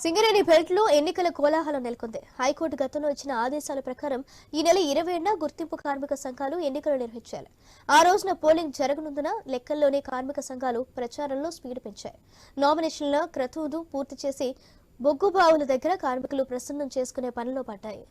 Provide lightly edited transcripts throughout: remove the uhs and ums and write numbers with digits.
Singareni belt లో ఎన్నికల కోలాహలం నెలకొంది. హైకోర్టు గతంలో ఇచ్చిన ఆదేశాల ప్రకారం ఈ నెల 20న గుర్తింపు కార్మిక సంఘాలు ఎన్నికలు నిర్వహించాలి. ఆ రోజున పోలింగ్ జరగనుందున లెక్కల్లోనే కార్మిక సంఘాలు ప్రచారంలో స్పీడ్ పెంచాయి. నామినేషన్ల క్రతువును పూర్తి చేసి బొగ్గుబావుల దగ్గర కార్మికులు ప్రసన్నం చేసుకునే పనిలో పడ్డాయి.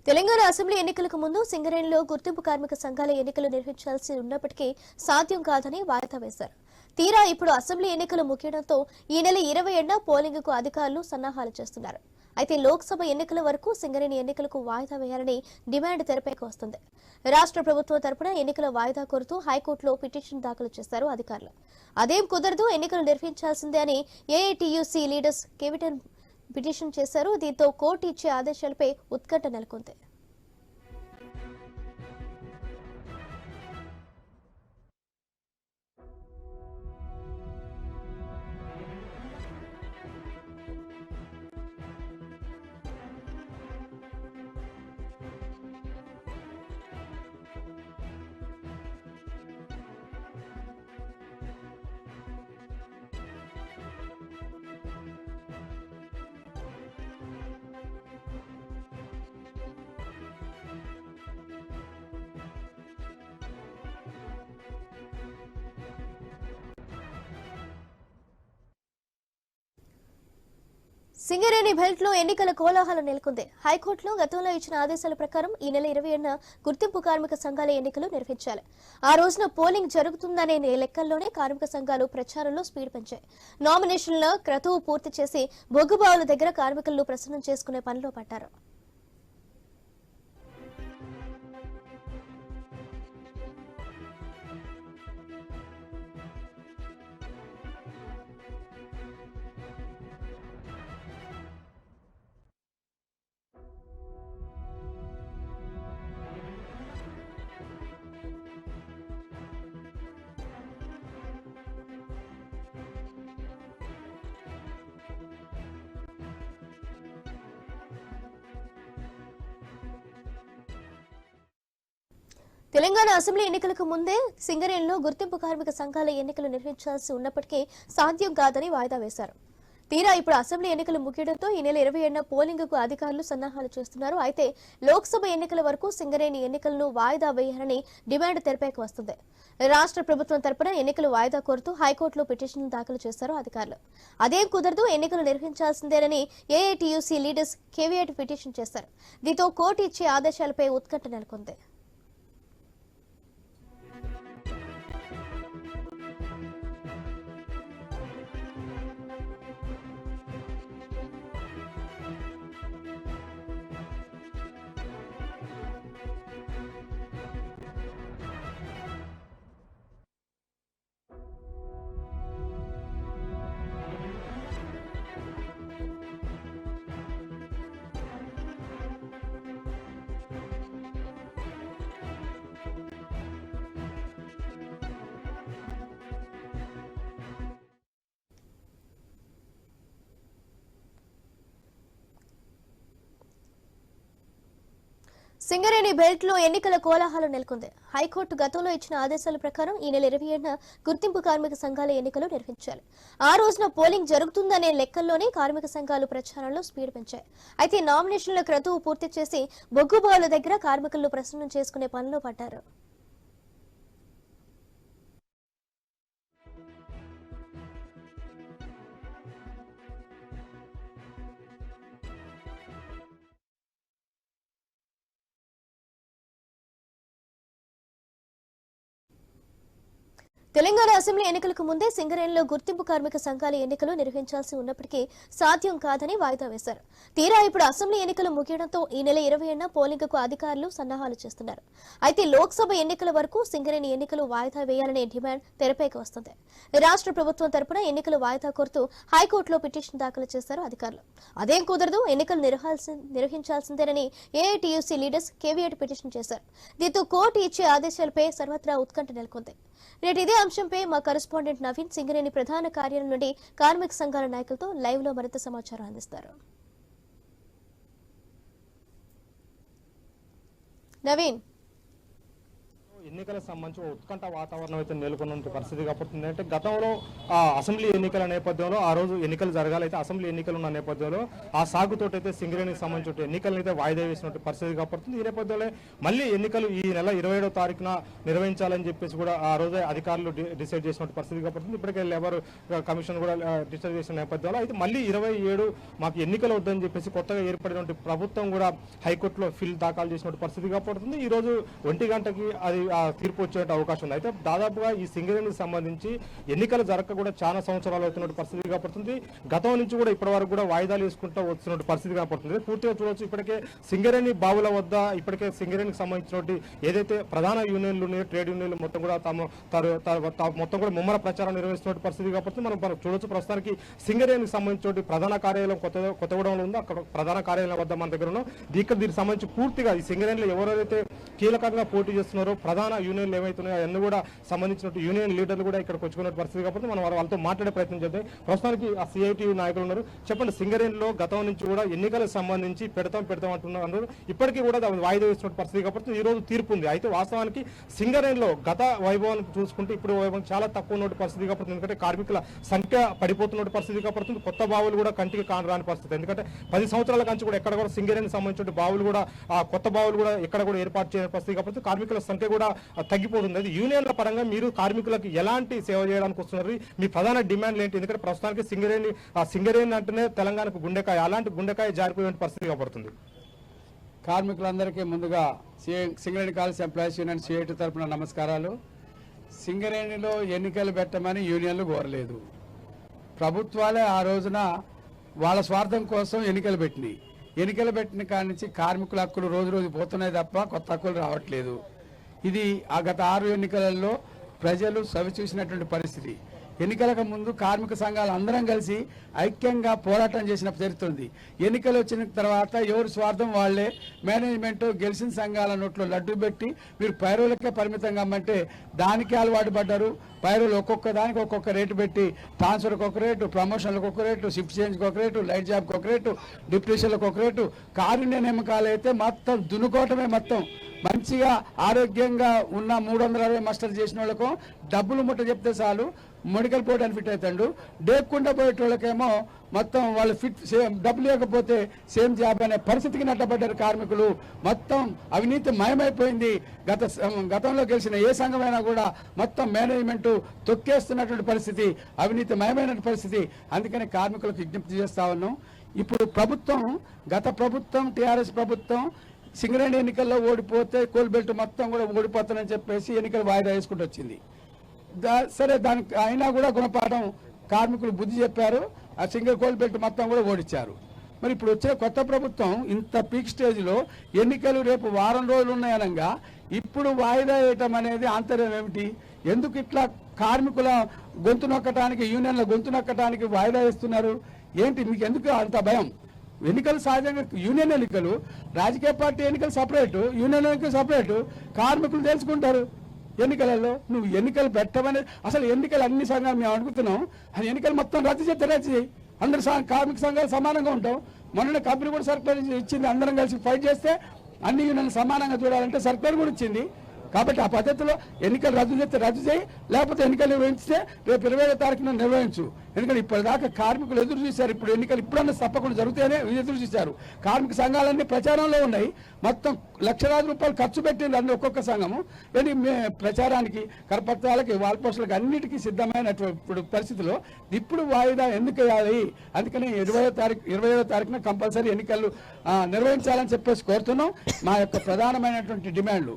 తెలంగాణ అసెంబ్లీ ఎన్నికలకు ముందు సింగరేణిలో గుర్తింపు కార్మిక సంఘాల ఎన్నికలు నిర్వహించాల్సి ఉన్నప్పటికీ సాధ్యం కాదని వాయిదా వేశారు. తీరా ఇప్పుడు అసెంబ్లీ ఎన్నికలు ముగియడంతో ఈ నెల 20న పోలింగ్ కు అధికారులు సన్నాహాలు చేస్తున్నారు. అయితే లోక్సభ ఎన్నికల వరకు సింగరేణి ఎన్నికలకు వాయిదా వేయాలని డిమాండ్ తెరపైకి వస్తుంది. రాష్ట్ర ప్రభుత్వం తరపున ఎన్నికల వాయిదా కోరుతూ హైకోర్టులో పిటిషన్ దాఖలు చేశారు అధికారులు. అదేం కుదరదు, ఎన్నికలు నిర్వహించాల్సిందే అని ఏఐటియుసి లీడర్స్ కేవిటన్ పిటిషన్ చేశారు. దీంతో కోర్టు ఇచ్చే ఆదేశాలపై ఉత్కంఠ నెలకొంది. సింగరేణి బెల్ట్ లో ఎన్నికల కోలాహలం నెలకొంది. హైకోర్టులో గతంలో ఇచ్చిన ఆదేశాల ప్రకారం ఈ నెల 20న గుర్తింపు కార్మిక సంఘాల ఎన్నికలు నిర్వహించాలి. ఆ రోజున పోలింగ్ జరుగుతుందనే లెక్కల్లోనే కార్మిక సంఘాలు ప్రచారంలో స్పీడ్ పెంచాయి. నామినేషన్ల క్రతువు పూర్తి చేసి బొగ్గుబావుల దగ్గర కార్మికులను ప్రసన్నం చేసుకునే పనిలో పడ్డారు. తెలంగాణ అసెంబ్లీ ఎన్నికలకు ముందే సింగరేణిలో గుర్తింపు కార్మిక సంఘాల ఎన్నికలు నిర్వహించాల్సి ఉన్నప్పటికీ సాధ్యం కాదని వాయిదా వేశారు. తీరా ఇప్పుడు అసెంబ్లీ ఎన్నికలు ముగియడంతో ఈ నెల 20న పోలింగ్ కు అధికారులు సన్నాహాలు చేస్తున్నారు. అయితే లోక్సభ ఎన్నికల వరకు సింగరేణి ఎన్నికలను వాయిదా వేయాలని డిమాండ్ తెరపైకి వస్తుంది. రాష్ట్ర ప్రభుత్వం తరపున ఎన్నికలు వాయిదా కోరుతూ హైకోర్టులో పిటిషన్ దాఖలు చేశారు అధికారులు. అదేం కుదరదు, ఎన్నికలు నిర్వహించాల్సిందేనని ఏఐటియుసి లీడర్స్ కేవియట్ పిటిషన్ చేశారు. దీంతో కోర్టు ఇచ్చే ఆదేశాలపై ఉత్కంఠ నెలకొంది. సింగరేణి బెల్ట్ లో ఎన్నికల కోలాహలం నెలకొంది. హైకోర్టు గతంలో ఇచ్చిన ఆదేశాల ప్రకారం ఈ నెల 20న గుర్తింపు కార్మిక సంఘాల ఎన్నికలు నిర్వహించాలి. ఆ రోజున పోలింగ్ జరుగుతుందనే లెక్కల్లోనే కార్మిక సంఘాలు ప్రచారంలో స్పీడ్ పెంచాయి. అయితే నామినేషన్ల క్రతువు పూర్తి చేసి బొగ్గుబావుల దగ్గర కార్మికులను ప్రసన్నం చేసుకునే పనిలో పడ్డారు. తెలంగాణ అసెంబ్లీ ఎన్నికలకు ముందే సింగరేణిలో గుర్తింపు కార్మిక సంఘాల ఎన్నికలు నిర్వహించాల్సి ఉన్నప్పటికీ సాధ్యం కాదని వాయిదా వేశారు. తీరా ఇప్పుడు అసెంబ్లీ ఎన్నికలు ముగియడంతో ఈ నెల 20న పోలింగ్కు అధికారులు సన్నాహాలు చేస్తున్నారు. అయితే లోక్సభ ఎన్నికల వరకు సింగరేణి ఎన్నికలు వాయిదా వేయాలనే డిమాండ్ తెరపైకి వస్తుంది. రాష్ట్ర ప్రభుత్వం తరపున ఎన్నికలు వాయిదా కోరుతూ హైకోర్టులో పిటిషన్ దాఖలు చేశారు అధికారులు. అదేం కుదరదు, ఎన్నికలు నిర్వహించాల్సిందేనని ఏఐటీయూసీ లీడర్స్ కేవీఐట్ పిటిషన్ చేశారు. దీంతో కోర్టు ఇచ్చే ఆదేశాలపై సర్వత్రా ఉత్కంఠ నెలకొంది. నేటి ఇదే అంశంపై మా కరెస్పాండెంట్ నవీన్ సింగరేణి ప్రధాన కార్యాలయం నుండి కార్మిక సంఘాల నాయకులతో లైవ్ లో మరింత సమాచారం అందిస్తారు. నవీన్, ఎన్నికలకు సంబంధించి ఉత్కంఠ వాతావరణం అయితే నెలకొన్న పరిస్థితి కాబట్టి అంటే గతంలో అసెంబ్లీ ఎన్నికల నేపథ్యంలో ఆ రోజు ఎన్నికలు జరగాలి. అయితే అసెంబ్లీ ఎన్నికలు ఉన్న నేపథ్యంలో ఆ సాగుతోటి అయితే సింగరేణికి సంబంధించిన ఎన్నికలను అయితే వాయిదా వేసినట్టు పరిస్థితి కాబట్టి ఈ నేపథ్యంలో మళ్ళీ ఎన్నికలు ఈ నెల 27వ తారీఖున నిర్వహించాలని చెప్పేసి కూడా ఆ రోజే అధికారులు డిసైడ్ చేసినట్టు పరిస్థితి కాబట్టి ఇప్పటికే లేబర్ కమిషన్ కూడా డిసైడ్ చేసిన నేపథ్యంలో అయితే మళ్ళీ 27 మాకు ఎన్నికలు వద్దని చెప్పేసి కొత్తగా ఏర్పడినటువంటి ప్రభుత్వం కూడా హైకోర్టులో ఫిల్ దాఖలు చేసినట్టు పరిస్థితి కాబట్టి ఈ రోజు 1 గంటకి అది తీర్పు వచ్చే అవకాశం ఉంది. అయితే దాదాపుగా ఈ సింగరేణికి సంబంధించి ఎన్నికలు జరగక కూడా చాలా సంవత్సరాలు అవుతున్న పరిస్థితి కనపడుతుంది. గతం నుంచి కూడా ఇప్పటి వరకు కూడా వాయిదాలు వేసుకుంటూ వస్తున్న పరిస్థితి కనపడుతుంది. పూర్తిగా చూడవచ్చు ఇప్పటికే సింగరేణి బావుల వద్ద ఇప్పటికే సింగరేణికి సంబంధించినటువంటి ఏదైతే ప్రధాన యూనియన్లు ఉన్నాయో ట్రేడ్ యూనియన్లు మొత్తం కూడా మొత్తం కూడా ముమ్మర ప్రచారం నిర్వహిస్తున్న పరిస్థితి కాబట్టి మనం చూడొచ్చు. ప్రస్తుతానికి సింగరేణికి సంబంధించిన ప్రధాన కార్యాలయం కొత్తగూడెంలో ఉందో అక్కడ ప్రధాన కార్యాలయం వద్ద మన దగ్గర ఉన్నాం. దీనికి సంబంధించి పూర్తిగా ఈ సింగరేణిలో ఎవరైతే కీలకంగా పోటీ చేస్తున్నారో ప్రధాన యూనియన్లు ఏమైతున్నాయో అవన్నీ కూడా సంబంధించిన యూనియన్ లీడర్లు కూడా ఇక్కడికి వచ్చుకున్న పరిస్థితి కాబట్టి మనం వాళ్ళతో మాట్లాడే ప్రయత్నం చేద్దాం. ప్రస్తుతానికి ఆ సిఐటి నాయకులు ఉన్నారు. చెప్పండి, సింగరేణిలో గతం నుంచి కూడా ఎన్నికలకు సంబంధించి పెడతాం అంటున్నారు. ఇప్పటికీ కూడా వాయిదా వేసిన పరిస్థితి కాబట్టి ఈ రోజు తీర్పు ఉంది. అయితే వాస్తవానికి సింగరేణిలో గత వైభవాన్ని చూసుకుంటే ఇప్పుడు వైభవం చాలా తక్కువ ఉన్న పరిస్థితి కాబట్టి ఎందుకంటే కార్మికుల సంఖ్య పడిపోతున్న పరిస్థితి కాబట్టి కొత్త బావులు కూడా కంటికి కానరాని పరిస్థితి. ఎందుకంటే 10 సంవత్సరాల కంచి కూడా ఎక్కడ కూడా సింగరేణికి సంబంధించిన బావులు కూడా కొత్త బావులు కూడా ఎక్కడ కూడా ఏర్పాటు చేయని పరిస్థితి కాబట్టి కార్మికుల సంఖ్య కూడా తగ్గిపోతుంది. అది యూనియన్ల పరంగా మీరు కార్మికులకు ఎలాంటి సేవ చేయడానికి వస్తున్నారు, మీ ప్రధాన డిమాండ్లు ఏంటి? ఎందుకంటే ప్రస్తుతానికి సింగరేణి అంటేనే తెలంగాణకు గుండెకాయ, అలాంటి గుండెకాయ జారిపోయే పరిస్థితి కనబడుతుంది. కార్మికులందరికీ ముందుగా Singareni college employees union CIT తరఫున నమస్కారాలు. సింగరేణిలో ఎన్నికలు పెట్టమని యూనియన్లు కోరలేదు. ప్రభుత్వాలే ఆ రోజున వాళ్ళ స్వార్థం కోసం ఎన్నికలు పెట్టినాయి. ఎన్నికలు పెట్టిన కాడి నుంచి కార్మికుల హక్కులు రోజు రోజు పోతున్నాయి తప్ప కొత్త హక్కులు రావట్లేదు. ఇది ఆ గత 6 ఎన్నికలలో ప్రజలు సవి చూసినటువంటి పరిస్థితి. ఎన్నికలకు ముందు కార్మిక సంఘాలు అందరం కలిసి ఐక్యంగా పోరాటం చేసిన చరిత్ర ఉంది. ఎన్నికలు వచ్చిన తర్వాత ఎవరి స్వార్థం వాళ్లే మేనేజ్మెంట్ గెలిచిన సంఘాల నోట్లో లడ్డు పెట్టి మీరు పైరోలకే పరిమితం కమ్మంటే దానికి అలవాటు పడ్డారు. పైరోలు ఒక్కొక్క దానికి ఒక్కొక్క రేటు పెట్టి ట్రాన్స్ఫర్కి ఒక రేటు, ప్రమోషన్లకు ఒక రేటు, షిఫ్ట్ చేంజ్కి ఒక రేటు, లైట్ జాబ్కి ఒక రేటు, డిప్యూషన్లకు ఒక రేటు, కారుణ్య నియామకాలు అయితే మొత్తం దున్నుకోవటమే. మొత్తం మంచిగా ఆరోగ్యంగా ఉన్న 360 మాస్టర్ చేసిన వాళ్ళకు డబ్బులు ముట్ట చెప్తే చాలు మెడికల్ బోర్డు అని ఫిట్ అవుతాడు. డేక్కుండా పోయేటోళ్ళకేమో మొత్తం వాళ్ళు ఫిట్ డబ్బులు లేకపోతే సేమ్ జాబ్ అనే పరిస్థితికి నట్టబడ్డారు కార్మికులు. మొత్తం అవినీతి మయమైపోయింది. గతంలో గెలిచిన ఏ సంఘమైనా కూడా మొత్తం మేనేజ్మెంట్ తొక్కేస్తున్నటువంటి పరిస్థితి, అవినీతి మయమైన పరిస్థితి. అందుకని కార్మికులకు విజ్ఞప్తి చేస్తా ఉన్నాం. ఇప్పుడు ప్రభుత్వం, గత ప్రభుత్వం టీఆర్ఎస్ ప్రభుత్వం సింగరేణి ఎన్నికల్లో ఓడిపోతే కోల్ బెల్ట్ మొత్తం కూడా ఓడిపోతానని చెప్పేసి ఎన్నికలు వాయిదా వేసుకుంటూ వచ్చింది. సరే, దానికి అయినా కూడా గుణపాఠం కార్మికులు బుద్ధి చెప్పారు. ఆ సింగిల్ కోల్ బెల్ట్ మొత్తం కూడా ఓడించారు. మరి ఇప్పుడు వచ్చే కొత్త ప్రభుత్వం ఇంత పీక్ స్టేజ్లో ఎన్నికలు రేపు వారం రోజులు ఉన్నాయనగా ఇప్పుడు వాయిదా వేయటం అనేది ఆంతర్యం ఏమిటి? ఎందుకు ఇట్లా కార్మికుల గొంతు నొక్కటానికి, యూనియన్ల గొంతు నొక్కటానికి వాయిదా వేస్తున్నారు? ఏంటి మీకు ఎందుకు అంత భయం? ఎన్నికలు సహజంగా యూనియన్ ఎన్నికలు, రాజకీయ పార్టీ ఎన్నికలు సపరేటు, యూనియన్ ఎన్నికలు సపరేటు. కార్మికులు తెలుసుకుంటారు ఎన్నికలలో. నువ్వు ఎన్నికలు పెట్టమని అసలు ఎన్నికలు అన్ని సంఘాలు మేము అడుగుతున్నాం. అది ఎన్నికలు మొత్తం రద్దు చేస్తే రద్దు చేయి. అందరు కార్మిక సంఘాలు సమానంగా ఉంటాం. మొన్న కంపెనీ కూడా సర్కులర్ ఇచ్చింది, అందరం కలిసి ఫైట్ చేస్తే అన్ని యూనియన్లు సమానంగా చూడాలంటే సర్కులర్ కూడా ఇచ్చింది. కాబట్టి ఆ పద్ధతిలో ఎన్నికలు రద్దు చేస్తే రద్దు చేయి, లేకపోతే ఎన్నికలు నిర్వహించితే రేపు 20వ తారీఖున నిర్వహించు. ఎందుకంటే ఇప్పటిదాకా కార్మికులు ఎదురు చూశారు. ఇప్పుడు ఎన్నికలు ఇప్పుడన్నా తప్పకుండా జరుగుతాయనే ఎదురు చూశారు. కార్మిక సంఘాలన్నీ ప్రచారంలో ఉన్నాయి. మొత్తం లక్షలాది రూపాయలు ఖర్చు పెట్టింది అన్ని ఒక్కొక్క సంఘము. కానీ ప్రచారానికి, కరపత్రాలకి, వాల్పోస్టులకు అన్నిటికీ సిద్ధమైనటువంటి పరిస్థితిలో ఇప్పుడు వాయిదా ఎందుకు వేయాలి? అందుకని 20వ తారీఖున కంపల్సరీ ఎన్నికలు నిర్వహించాలని చెప్పేసి కోరుతున్నాం. మా యొక్క ప్రధానమైనటువంటి డిమాండ్లు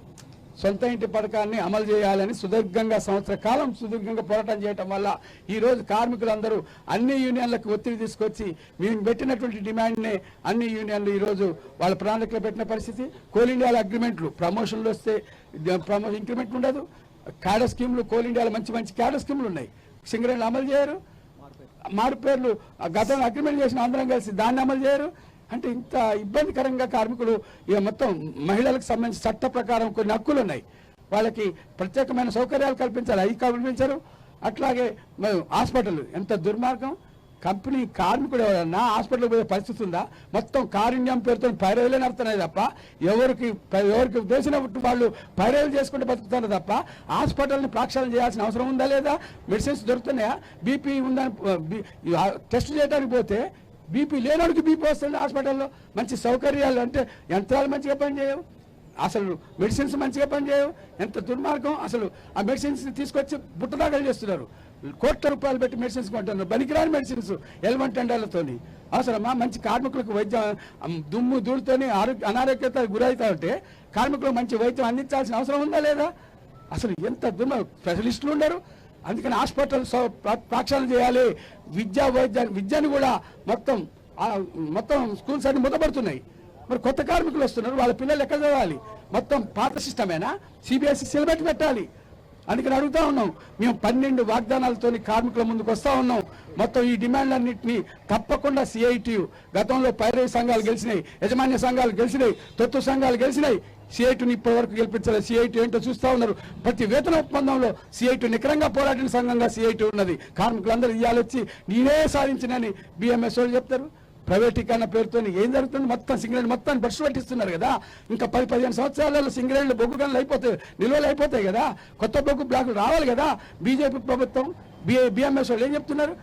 సొంత ఇంటి పథకాన్ని అమలు చేయాలని సుదీర్ఘంగా సంవత్సర కాలం సుదీర్ఘంగా పోరాటం చేయడం వల్ల ఈరోజు కార్మికులందరూ అన్ని యూనియన్లకు ఒత్తిడి తీసుకొచ్చి మేము పెట్టినటువంటి డిమాండ్నే అన్ని యూనియన్లు ఈరోజు వాళ్ళ ప్రణాళికలో పెట్టిన పరిస్థితి. కోల్ ఇండియాల అగ్రిమెంట్లు ప్రమోషన్లు వస్తే ఇంక్రిమెంట్ ఉండదు. క్యాడర్ స్కీమ్లు కోల్ ఇండియాలో మంచి మంచి క్యాడర్ స్కీమ్లు ఉన్నాయి, సింగరేణిలో అమలు చేయరు. మారు పేర్లు గతంలో అగ్రిమెంట్ చేసిన అందరం కలిసి దాన్ని అమలు చేయరు. అంటే ఇంత ఇబ్బందికరంగా కార్మికులు ఇక మొత్తం మహిళలకు సంబంధించి చట్ట ప్రకారం కొన్ని హక్కులు ఉన్నాయి, వాళ్ళకి ప్రత్యేకమైన సౌకర్యాలు కల్పించాలి, అవి కల్పించరు. అట్లాగే హాస్పిటల్ ఎంత దుర్మార్గం. కంపెనీ కార్మికుడు ఎవరన్నా హాస్పిటల్ పోయే పరిస్థితి ఉందా? మొత్తం కారుణ్యం పేరుతో పైరవీలే నడుతున్నాయి తప్ప ఎవరికి తెలిసిన వాళ్ళు పైరవీలు చేసుకుంటే బతుకుతారు తప్ప హాస్పిటల్ని ప్రక్షాళన చేయాల్సిన అవసరం ఉందా లేదా? మెడిసిన్స్ దొరుకుతున్నాయా? బీపీ ఉందని టెస్ట్ చేయడానికి పోతే బీపీ లేనోడికి బీపీ వస్తుంది హాస్పిటల్లో. మంచి సౌకర్యాలు అంటే యంత్రాలు మంచిగా పనిచేయవు, అసలు మెడిసిన్స్ మంచిగా పనిచేయవు. ఎంత దుర్మార్గం అసలు. ఆ మెడిసిన్స్ తీసుకొచ్చి బుట్టదాగలు చేస్తున్నారు, కోట్ల రూపాయలు పెట్టి మెడిసిన్స్ కొంటున్నారు, పనికిరాని మెడిసిన్స్ ఎల్వన్ టెండర్లతోని. అవసరమా? మంచి కార్మికులకు వైద్యం దుమ్ము ధూళితోని అనారోగ్యత గురవుతా ఉంటే కార్మికులకు మంచి వైద్యం అందించాల్సిన అవసరం ఉందా లేదా? అసలు ఎంత దుర్మార్గం. స్పెషలిస్టులు ఉండరు, అందుకని హాస్పిటల్ ప్రక్షాళన చేయాలి. విద్యను కూడా మొత్తం స్కూల్స్ అన్ని మూతపడుతున్నాయి. మరి కొత్త కార్మికులు వస్తున్నారు, వాళ్ళ పిల్లలు ఎక్కడ చదవాలి? మొత్తం పాత సిస్టమేనా? సిబిఎస్ఈ సిలబస్ పెట్టాలి. అందుకని అడుగుతా ఉన్నాం. మేము 12 వాగ్దానాలతో కార్మికుల ముందుకు వస్తా ఉన్నాం. మొత్తం ఈ డిమాండ్లన్నింటినీ తప్పకుండా సిఐటియు గతంలో పైరవి సంఘాలు గెలిచినాయి, యజమాన్య సంఘాలు గెలిచినాయి, తొత్తు సంఘాలు గెలిచినాయి. సిఐటిని ఇప్పటి వరకు గెలిపించలేదు. సిఐటి ఏంటో చూస్తూ ఉన్నారు. ప్రతి వేతన ఒప్పందంలో సిఐటి నికరంగా పోరాడిన సంఘంగా సిఐటి ఉన్నది. కార్మికులందరూ ఇయ్యాలొచ్చి నేనే సాధించినని బిఎంఎస్ వాళ్ళు చెప్తారు. ప్రైవేటీకరణ పేరుతో ఏం జరుగుతుంది? మొత్తం సింగరేణి మొత్తాన్ని బస్సు పట్టిస్తున్నారు కదా. ఇంకా 10-15 సంవత్సరాలలో సింగరేణిలో బొగ్గు గనులు అయిపోతాయి, నిల్వలు అయిపోతాయి కదా. కొత్త బొగ్గు బ్లాకులు రావాలి కదా. బీజేపీ ప్రభుత్వం బిఎంఎస్ వాళ్ళు ఏం చెప్తున్నారు?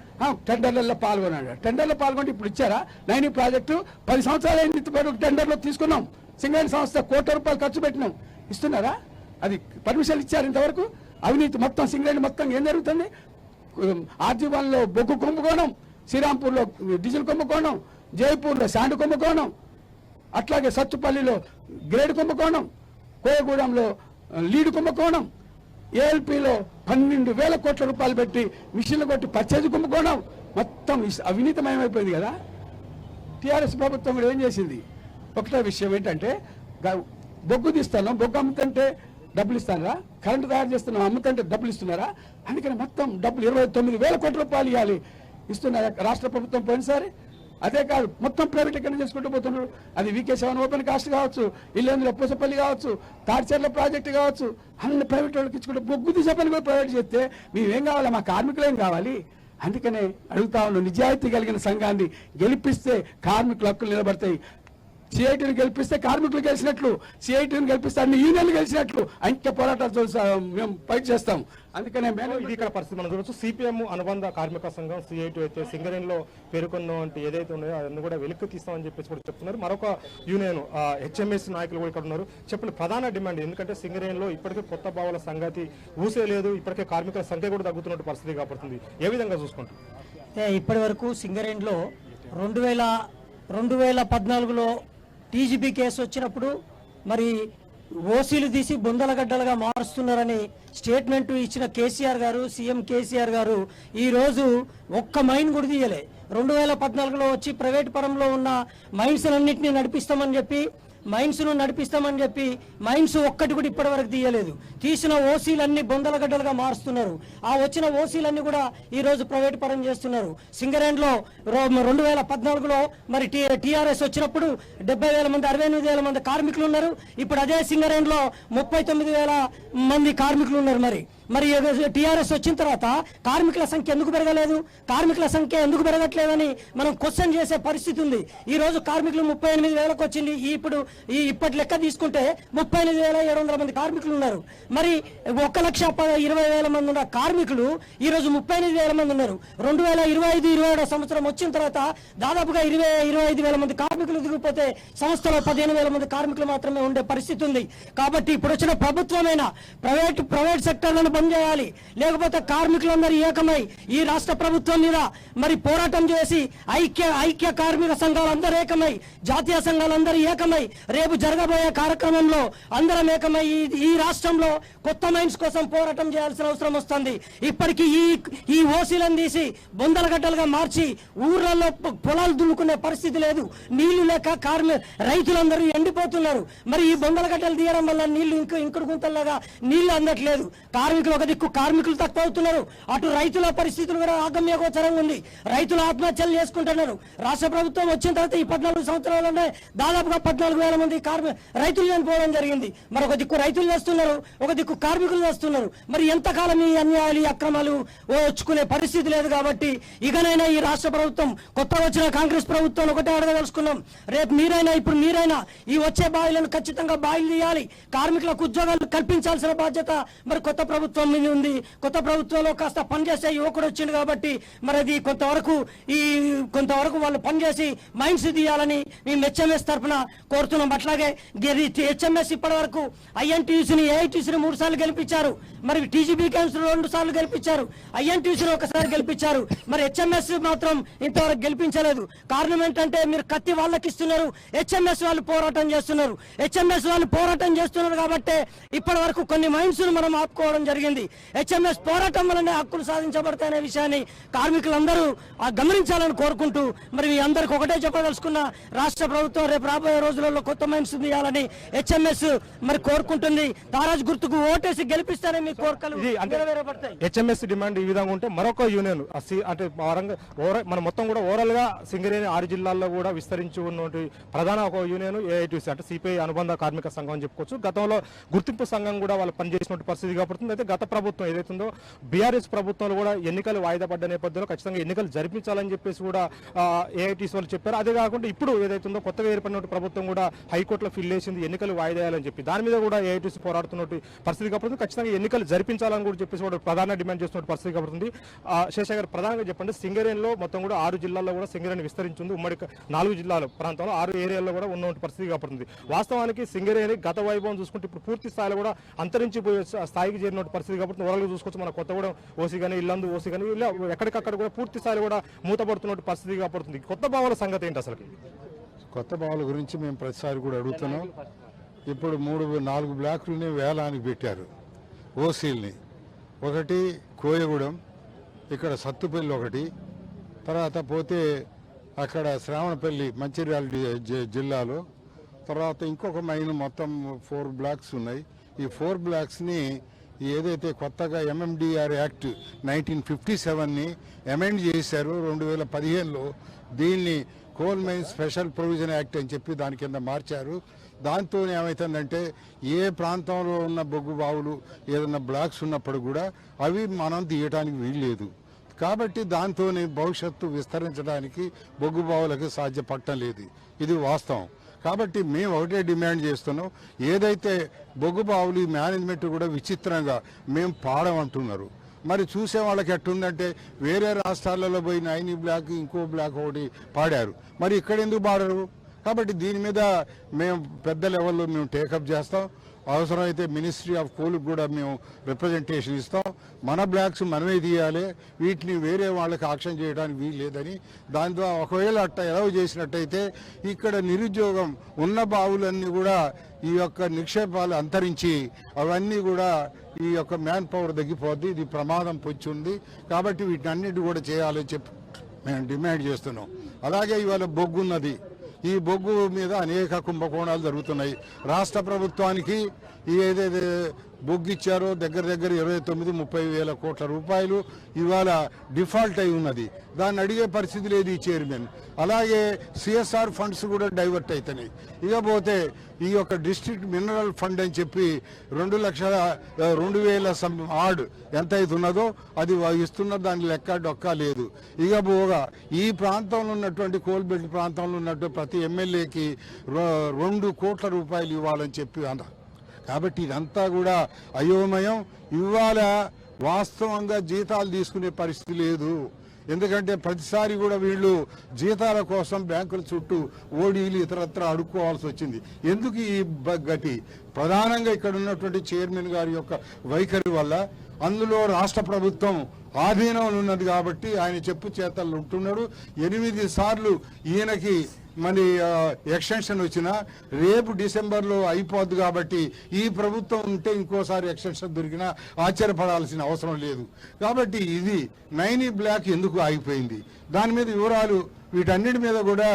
టెండర్లలో పాల్గొన్నాడు. టెండర్లో పాల్గొంటే ఇప్పుడు ఇచ్చారా? నైని ప్రాజెక్టు 10 సంవత్సరాలు అయింది, టెండర్లో తీసుకున్నాం. సింగరేణి సంస్థ ₹1 కోటి ఖర్చు పెట్టినాం, ఇస్తున్నారా? అది పర్మిషన్ ఇచ్చారు ఇంతవరకు? అవినీతి మొత్తం సింగరేణి మొత్తం ఏం జరుగుతుంది? ఆర్జీవన్లో బొగ్గు కుంభకోణం, శ్రీరాంపూర్లో డీజిల్ కుంభకోణం, జైపూర్లో శాండ్ కుంభకోణం, అట్లాగే సత్తుపల్లిలో గ్రేడ్ కుంభకోణం, కోయగూడెంలో లీడ్ కుంభకోణం, ఏఎల్పీలో 12,000 కోట్ల రూపాయలు పెట్టి మిషన్లు కొట్టి పర్చేజ్ కుంభకోణం. మొత్తం అవినీతిమయమైపోయింది కదా. టీఆర్ఎస్ ప్రభుత్వం కూడా ఏం చేసింది? ఒకటే విషయం ఏంటంటే, బొగ్గు తీస్తున్నాం, బొగ్గు అమ్ముతుంటే డబ్బులు ఇస్తారా? కరెంటు తయారు చేస్తున్నాం, అమ్ముతుంటే డబ్బులు ఇస్తున్నారా? అందుకని మొత్తం డబ్బులు 29,000 కోట్ల రూపాయలు ఇవ్వాలి, ఇస్తున్నారా రాష్ట్ర ప్రభుత్వం పోయినసారి? అదే కాదు, మొత్తం ప్రైవేటీకరణ చేసుకుంటూ పోతున్నారు. అది VK7 ఓపెన్ కాస్ట్ కావచ్చు, ఇల్లందులో పూసపల్లి కావచ్చు, తాడిచెర్ల ప్రాజెక్టు కావచ్చు, అన్ని ప్రైవేట్ వాళ్ళకి ఇచ్చుకుంటే బొగ్గు తీసే పని కూడా ప్రైవేట్ చేస్తే మేమేం కావాలి? మా కార్మికులు ఏం కావాలి? అందుకనే అడుగుతా ఉన్నాం, నిజాయితీ కలిగిన సంఘాన్ని గెలిపిస్తే కార్మికుల హక్కులు నిలబడతాయి. సిఐటిని గెలిపిస్తే కార్మికులు గెలిచినట్లు, సిఐటిని గెలిపిస్తే అన్ని యూనియన్లు గెలిచినట్లు ఐక్య పోరాటాలు మేము ఫైట్ చేస్తాం. అందుకనే ఇది ఇక్కడ పరిస్థితి మనం చూడవచ్చు. సిపిఎం అనుబంధ కార్మిక సంఘం సిఐటి అయితే సింగరేణిలో పేర్కొన్నటువంటి ఏదైతే ఉన్నాయో అన్ని కూడా వెలికి తీస్తామని చెప్పేసి కూడా చెప్తున్నారు. మరొక యూనియన్ HMS నాయకులు కూడా ఇక్కడ ఉన్నారు. చెప్పండి, ప్రధాన డిమాండ్ ఎందుకంటే సింగరేణిలో ఇప్పటికే కొత్త బావుల సంగతి ఊసే లేదు, ఇప్పటికే కార్మికుల సంఖ్య కూడా తగ్గుతున్నట్టు పరిస్థితి కాబడుతుంది. ఏ విధంగా చూసుకుంటారు? ఇప్పటి వరకు సింగరేణిలో 2014లో టీజీబీ కేసు వచ్చినప్పుడు మరి ఓసీలు తీసి బొందలగడ్డలుగా మారుస్తున్నారని స్టేట్మెంట్ ఇచ్చిన కేసీఆర్ గారు, సీఎం కేసీఆర్ గారు ఈరోజు ఒక్క మైన్ కూడా తీయలే. 2014లో వచ్చి ప్రైవేట్ పరంలో ఉన్న మైన్స్ అన్నింటినీ నడిపిస్తామని చెప్పి మైన్స్ ఒక్కటి కూడా ఇప్పటి వరకు తీయలేదు. తీసిన ఓసీలన్నీ బొందలగడ్డలుగా మారుస్తున్నారు. ఆ వచ్చిన ఓసీలన్నీ కూడా ఈ రోజు ప్రైవేట్ పరం చేస్తున్నారు. సింగరేణిలో 2014లో మరి టీఆర్ఎస్ వచ్చినప్పుడు 70,000 మంది 68,000 మంది కార్మికులు ఉన్నారు. ఇప్పుడు అదే సింగరేణిలో 39,000 మంది కార్మికులు ఉన్నారు. మరి టీఆర్ఎస్ వచ్చిన తర్వాత కార్మికుల సంఖ్య ఎందుకు పెరగలేదు, కార్మికుల సంఖ్య ఎందుకు పెరగట్లేదని మనం క్వశ్చన్ చేసే పరిస్థితి ఉంది. ఈ రోజు కార్మికులు 38,000కు వచ్చింది. ఇప్పటి లెక్క తీసుకుంటే 38,700 మంది కార్మికులు ఉన్నారు. మరి 1,20,000 మంది ఉన్న కార్మికులు ఈ రోజు 38,000 మంది ఉన్నారు. 2025-27 సంవత్సరం వచ్చిన తర్వాత దాదాపుగా 25,000 మంది కార్మికులు దిగిపోతే సంస్థలో 15,000 మంది కార్మికులు మాత్రమే ఉండే పరిస్థితి ఉంది. కాబట్టి ఇప్పుడు వచ్చిన ప్రభుత్వమైన ప్రైవేట్ సెక్టర్లను బంద్ చేయాలి, లేకపోతే కార్మికులందరూ ఏకమై ఈ రాష్ట్ర ప్రభుత్వం మీద మరి పోరాటం చేసి ఐక్య కార్మిక సంఘాలందరూ ఏకమై, జాతీయ సంఘాలందరూ ఏకమై రేపు జరగబోయే కార్యక్రమంలో అందరం ఏకమై ఈ రాష్ట్రంలో కొత్త మైన్స్ కోసం పోరాటం చేయాల్సిన అవసరం వస్తుంది. ఇప్పటికీ ఈ ఓసీలను తీసి బొందల గడ్డలుగా మార్చి ఊర్లలో పొలాలు దున్నుకునే పరిస్థితి లేదు. నీళ్లు లేక రైతులందరూ ఎండిపోతున్నారు. మరి ఈ బొందల గడ్డలు తీయడం వల్ల నీళ్లు ఇంకుడు గుంతల్లాగా నీళ్లు అందట్లేదు. కార్మికులు ఒక దిక్కు కార్మికులు తక్కువ అవుతున్నారు, అటు రైతుల పరిస్థితులు కూడా ఆగమ్యగోచరంగా ఉంది. రైతులు ఆత్మహత్యలు చేసుకుంటున్నారు. రాష్ట్ర ప్రభుత్వం వచ్చిన తర్వాత ఈ 14 సంవత్సరాల్లోనే దాదాపుగా 14,000 మంది రైతులు చనిపోవడం జరిగింది. మరి ఒక దిక్కు రైతులు చేస్తున్నారు, ఒక దిక్కు కార్మికులు చేస్తున్నారు. మరి ఎంతకాలం ఈ అన్యాయాలు, ఈ అక్రమాలు వచ్చుకునే పరిస్థితి లేదు. కాబట్టి ఇకనైనా ఈ రాష్ట్ర ప్రభుత్వం, కొత్త వచ్చిన కాంగ్రెస్ ప్రభుత్వం ఒకటే అడగదలుచుకున్నాం. రేపు ఇప్పుడు మీరైనా ఈ వచ్చే బాయిలను ఖచ్చితంగా బాయిలు తీయాలి. కార్మికులకు ఉద్యోగాలు కల్పించాల్సిన బాధ్యత మరి కొత్త ప్రభుత్వం మీద ఉంది. కొత్త ప్రభుత్వంలో కాస్త పనిచేసే యువకుడు వచ్చింది కాబట్టి మరి అది కొంతవరకు వాళ్ళు పనిచేసి మైండ్స్ తీయాలని మేము హెచ్ఎంఎస్ తరఫున కోరుతున్నాం. అట్లాగే హెచ్ఎంఎస్ ఇప్పటి వరకు ఐఎన్టీయూసీని, ఏఐటీసీని 3 సార్లు గెలిపించారు. మరి టీజీబీ కౌన్సిల్ 2 సార్లు గెలిపించారు. ఐఎన్టీయూసీని 1 సారి గెలిపించారు. మరి హెచ్ఎంఎస్ మాత్రం ఇంతవరకు గెలిపించలేదు. కారణం ఏంటంటే మీరు కత్తి వాళ్ళకి ఇస్తున్నారు, హెచ్ఎంఎస్ వాళ్ళు పోరాటం చేస్తున్నారు. హెచ్ఎంఎస్ వాళ్ళు పోరాటం చేస్తున్నారు కాబట్టి ఇప్పటి వరకు కొన్ని మైండ్స్ మనం ఆపుకోవడం జరిగింది. హెచ్ఎంఎస్ పోరాటం వల్లనే హక్కులు సాధించబడతాయనే విషయాన్ని కార్మికులందరూ గమనించాలని కోరుకుంటూ మరి మీ అందరికి ఒకటే చెప్పదలుచుకున్న, రాష్ట్ర ప్రభుత్వం రేపు రాబోయే రోజులలో కొత్త మైండ్స్ తీయాలని హెచ్ఎంఎస్ మరి కోరుకుంటుంది. తారాజ్ గుర్తుకు ఓటేసి గెలిపిస్తారని మీ కోరికలు నెరవేరబడతాయి. హెచ్ఎంఎస్ డిమాండ్ ఈ విధంగా ఉంటే మరొక యూనియన్ అంటే మన మొత్తం కూడా ఓవరాల్ గా సింగరేణి 6 జిల్లాల్లో కూడా విస్తరించి ఉన్నటువంటి ప్రధాన ఒక యూనియన్ ఏఐటీసీ అంటే సిపిఐ అనుబంధ కార్మిక సంఘం అని చెప్పుకోవచ్చు. గతంలో గుర్తింపు సంఘం కూడా వాళ్ళు పనిచేసినటువంటి పరిస్థితి కాబడుతుంది. అయితే గత ప్రభుత్వం ఏదైతుందో బీఆర్ఎస్ ప్రభుత్వంలో కూడా ఎన్నికలు వాయిదా పడ్డ నేపథ్యంలో ఖచ్చితంగా ఎన్నికలు జరిపించాలని చెప్పేసి కూడా ఏఐటీసీ వాళ్ళు చెప్పారు. అదే కాకుండా ఇప్పుడు ఏదైతుందో కొత్తగా ఏర్పడిన ప్రభుత్వం కూడా హైకోర్టులో ఫిల్ చేసింది ఎన్నికలు వాయిదా వేయాలని చెప్పి. దాని మీద కూడా ఏఐటీసీ పోరాడుతున్నటువంటి పరిస్థితి కాబడుతుంది. ఖచ్చితంగా ఎన్నికలు జరిపించాలని కూడా చెప్పేసి కూడా ప్రధాన డిమాండ్ చేస్తున్న పరిస్థితి కాబడుతుంది. శేషయ్య గారు ప్రధానంగా చెప్పండి, సింగరేణిలో మొత్తం కూడా 6 జిల్లాల్లో కూడా సింగరేణి విస్తరించింది. ఉమ్మడి 4 జిల్లాల ప్రాంతంలో 6 ఏరియాల్లో కూడా ఉన్నటువంటి పరిస్థితి కాబడుతుంది. వాస్తవానికి సింగరేణి గత వైభవం చూసుకుంటే ఇప్పుడు పూర్తి స్థాయిలో కూడా అంతరించిపోయే స్థాయికి చేరిన పరిస్థితి కాబట్టి ఓవరాల్గా చూసుకోవచ్చు. మన కొత్తగూడెం ఓసీ కానీ, ఇల్లందు ఓసీ కానీ ఇలా ఎక్కడికక్కడ కూడా పూర్తి స్థాయిలో కూడా మూతపడుతున్న పరిస్థితి కాబడుతుంది. కొత్త భావాల సంగతి ఏంటి అసలు? కొత్త భావాల గురించి మేము ప్రతిసారి కూడా అడుగుతున్నాం. ఇప్పుడు 3-4 బ్లాకులని వేలానికి పెట్టారు ఓసీల్ని. ఒకటి కోయగూడెం, ఇక్కడ సత్తుపల్లి ఒకటి, తర్వాత పోతే అక్కడ శ్రావణపల్లి మంచిర్యాల జిల్లాలో, తర్వాత ఇంకొక మైన్ మొత్తం 4 బ్లాక్స్ ఉన్నాయి. ఈ 4 బ్లాక్స్ని ఏదైతే కొత్తగా ఎంఎండిఆర్ యాక్ట్ 1957ని అమెండ్ చేశారు 2015లో, దీన్ని coal mine special provision act అని చెప్పి దాని కింద మార్చారు. దాంతో ఏమవుతుందంటే ఏ ప్రాంతంలో ఉన్న బొగ్గు బావులు ఏదన్నా బ్లాక్స్ ఉన్నప్పుడు కూడా అవి మనం తీయటానికి వీల్లేదు. కాబట్టి దాంతోనే భవిష్యత్తు విస్తరించడానికి బొగ్గు బావులకు సాధ్యపడటం లేదు. ఇది వాస్తవం. కాబట్టి మేము ఒకటే డిమాండ్ చేస్తున్నాం, ఏదైతే బొగ్గు బావులు మేనేజ్మెంట్ కూడా విచిత్రంగా మేము పాడమంటున్నారు. మరి చూసే వాళ్ళకి ఎట్టుందంటే వేరే రాష్ట్రాలలో పోయి 9 బ్లాక్ ఇంకో బ్లాక్ ఒకటి పాడారు, మరి ఇక్కడ ఎందుకు పాడరు? కాబట్టి దీని మీద మేము పెద్ద లెవెల్లో మేము టేకప్ చేస్తాం. అవసరమైతే మినిస్ట్రీ ఆఫ్ కోల్కి కూడా మేము రిప్రజెంటేషన్ ఇస్తాం. మన బ్లాక్స్ మనమే తీయాలి, వీటిని వేరే వాళ్ళకి ఆక్షన్ చేయడానికి వీలు లేదని. దాంతో ఒకవేళ ఎలా చేసినట్టయితే ఇక్కడ నిరుద్యోగం ఉన్న బావులన్నీ కూడా ఈ యొక్క నిక్షేపాలు అంతరించి అవన్నీ కూడా ఈ యొక్క మ్యాన్ పవర్ తగ్గిపోద్ది. ఇది ప్రమాదం పొచ్చి ఉంది. కాబట్టి వీటినన్నిటి కూడా చేయాలని చెప్పి మేము డిమాండ్ చేస్తున్నాం. అలాగే ఇవాళ బొగ్గు ఉన్నది. ఈ బొగ్గు మీద అనేక కుంభకోణాలు జరుగుతున్నాయి. రాష్ట్ర ప్రభుత్వానికి ఏదైతే బొగ్గు ఇచ్చారో దగ్గర 29-30 వేల కోట్ల రూపాయలు ఇవాళ డిఫాల్ట్ అయి ఉన్నది. దాన్ని అడిగే పరిస్థితి లేదు ఈ చైర్మన్. అలాగే సిఎస్ఆర్ ఫండ్స్ కూడా డైవర్ట్ అవుతున్నాయి. ఇకపోతే ఈ యొక్క డిస్ట్రిక్ట్ మినరల్ ఫండ్ అని చెప్పి 2,02,000 ఆడ్ ఎంత అవుతున్నదో అది ఇస్తున్న దాని లెక్క డొక్క లేదు. ఇక పోగా ఈ ప్రాంతంలో ఉన్నటువంటి కోల్బెల్ట్ ప్రాంతంలో ఉన్నటువంటి ప్రతి ఎమ్మెల్యేకి 2 కోట్ల రూపాయలు ఇవ్వాలని చెప్పి అన్నారు. కాబట్టి ఇదంతా కూడా అయోమయం. ఇవాళ వాస్తవంగా జీతాలు తీసుకునే పరిస్థితి లేదు. ఎందుకంటే ప్రతిసారి కూడా వీళ్ళు జీతాల కోసం బ్యాంకుల చుట్టూ ఓడీలు ఇతరత్ర అడుక్కోవాల్సి వచ్చింది. ఎందుకు ఈ గతి? ప్రధానంగా ఇక్కడ ఉన్నటువంటి చైర్మన్ గారి యొక్క వైఖరి వల్ల. అందులో రాష్ట్ర ప్రభుత్వం ఆధీనంలో ఉన్నది కాబట్టి ఆయన చెప్పు చేతలు ఉంటున్నాడు. 8 సార్లు ఈయనకి మరి ఎక్స్టెన్షన్ వచ్చినా రేపు డిసెంబర్లో అయిపోద్ది కాబట్టి ఈ ప్రభుత్వం ఉంటే ఇంకోసారి ఎక్స్టెన్షన్ దొరికినా ఆశ్చర్యపడాల్సిన అవసరం లేదు. కాబట్టి ఇది 9E బ్లాక్ ఎందుకు ఆగిపోయింది, దాని మీద వివరాలు వీటన్నిటి మీద కూడా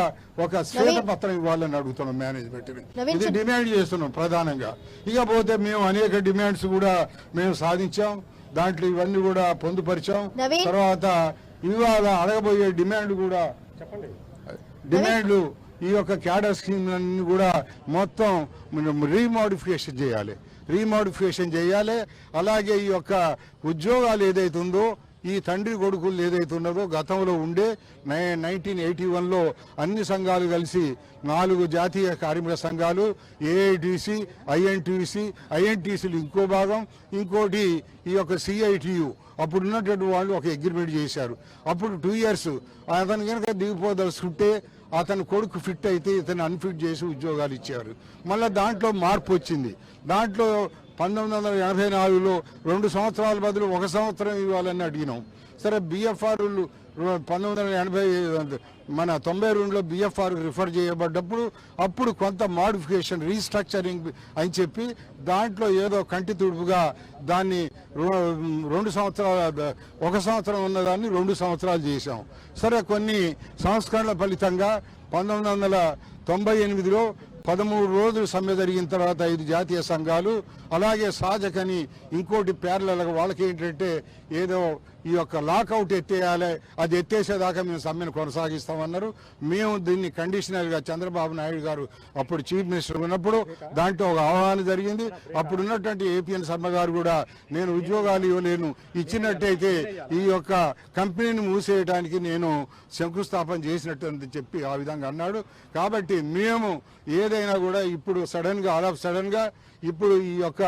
ఒక శ్వేతపత్రం ఇవ్వాలని అడుగుతున్నాం మేనేజ్మెంట్. ఇది డిమాండ్ చేస్తున్నాం ప్రధానంగా. ఇకపోతే మేము అనేక డిమాండ్స్ కూడా మేము సాధించాం, దాంట్లో ఇవన్నీ కూడా పొందుపరిచాం. తర్వాత ఇవాళ అడగబోయే డిమాండ్ కూడా చెప్పండి. డిమాండ్లు ఈ యొక్క క్యాడర్ స్కీమ్ అన్ని కూడా మొత్తం రీమోడిఫికేషన్ చేయాలి. అలాగే ఈ యొక్క ఉద్యోగాలు ఏదైతే ఉందో, ఈ తండ్రి కొడుకులు ఏదైతే ఉన్నదో గతంలో ఉండే 1981లో అన్ని సంఘాలు కలిసి 4 జాతీయ కార్మిక సంఘాలు, ఏఐటీసీ, ఐఎన్టీసీలు ఇంకో భాగం, ఇంకోటి ఈ యొక్క సిఐటియు, అప్పుడు ఉన్నటువంటి వాళ్ళు ఒక అగ్రిమెంట్ చేశారు. అప్పుడు 2 years అతను కనుక దిగిపోదలుచుకుంటే అతని కొడుకు ఫిట్ అయితే ఇతను అన్ఫిట్ చేసి ఉద్యోగాలు ఇచ్చారు. మళ్ళీ దాంట్లో మార్పు వచ్చింది. దాంట్లో 1984లో 2 సంవత్సరాల బదులు 1 సంవత్సరం ఇవ్వాలని అడిగినాం. సరే బిఎఫ్ఆర్లు 1992లో బిఎఫ్ఆర్ రిఫర్ చేయబడ్డప్పుడు అప్పుడు కొంత మాడిఫికేషన్ రీస్ట్రక్చరింగ్ అని చెప్పి దాంట్లో ఏదో కంటి తుడుపుగా దాన్ని 2 సంవత్సరాల 1 సంవత్సరం ఉన్నదాన్ని 2 సంవత్సరాలు చేశాం. సరే కొన్ని సంస్కరణల ఫలితంగా 1998లో 13 రోజులు సమ్మె జరిగిన తర్వాత 5 జాతీయ సంఘాలు, అలాగే సాజకని ఇంకోటి ప్యారలల్గా వాళ్ళకి ఏంటంటే ఏదో ఈ యొక్క లాకౌట్ ఎత్తేయాలి, అది ఎత్తేసేదాకా మేము సమ్మెను కొనసాగిస్తామన్నారు. మేము దీన్ని కండిషనల్గా చంద్రబాబు నాయుడు గారు అప్పుడు చీఫ్ మినిస్టర్ ఉన్నప్పుడు దాంట్లో ఒక ఆహ్వానం జరిగింది. అప్పుడు ఉన్నటువంటి ఏపీఎన్ శర్మ గారు కూడా నేను ఉద్యోగాలు ఇవ్వలేను, ఇచ్చినట్టయితే ఈ యొక్క కంపెనీని మూసేయడానికి నేను శంకుస్థాపన చేసినట్టు అని చెప్పి ఆ విధంగా అన్నాడు. కాబట్టి మేము ఏదైనా కూడా ఇప్పుడు సడన్గా ఇప్పుడు ఈ యొక్క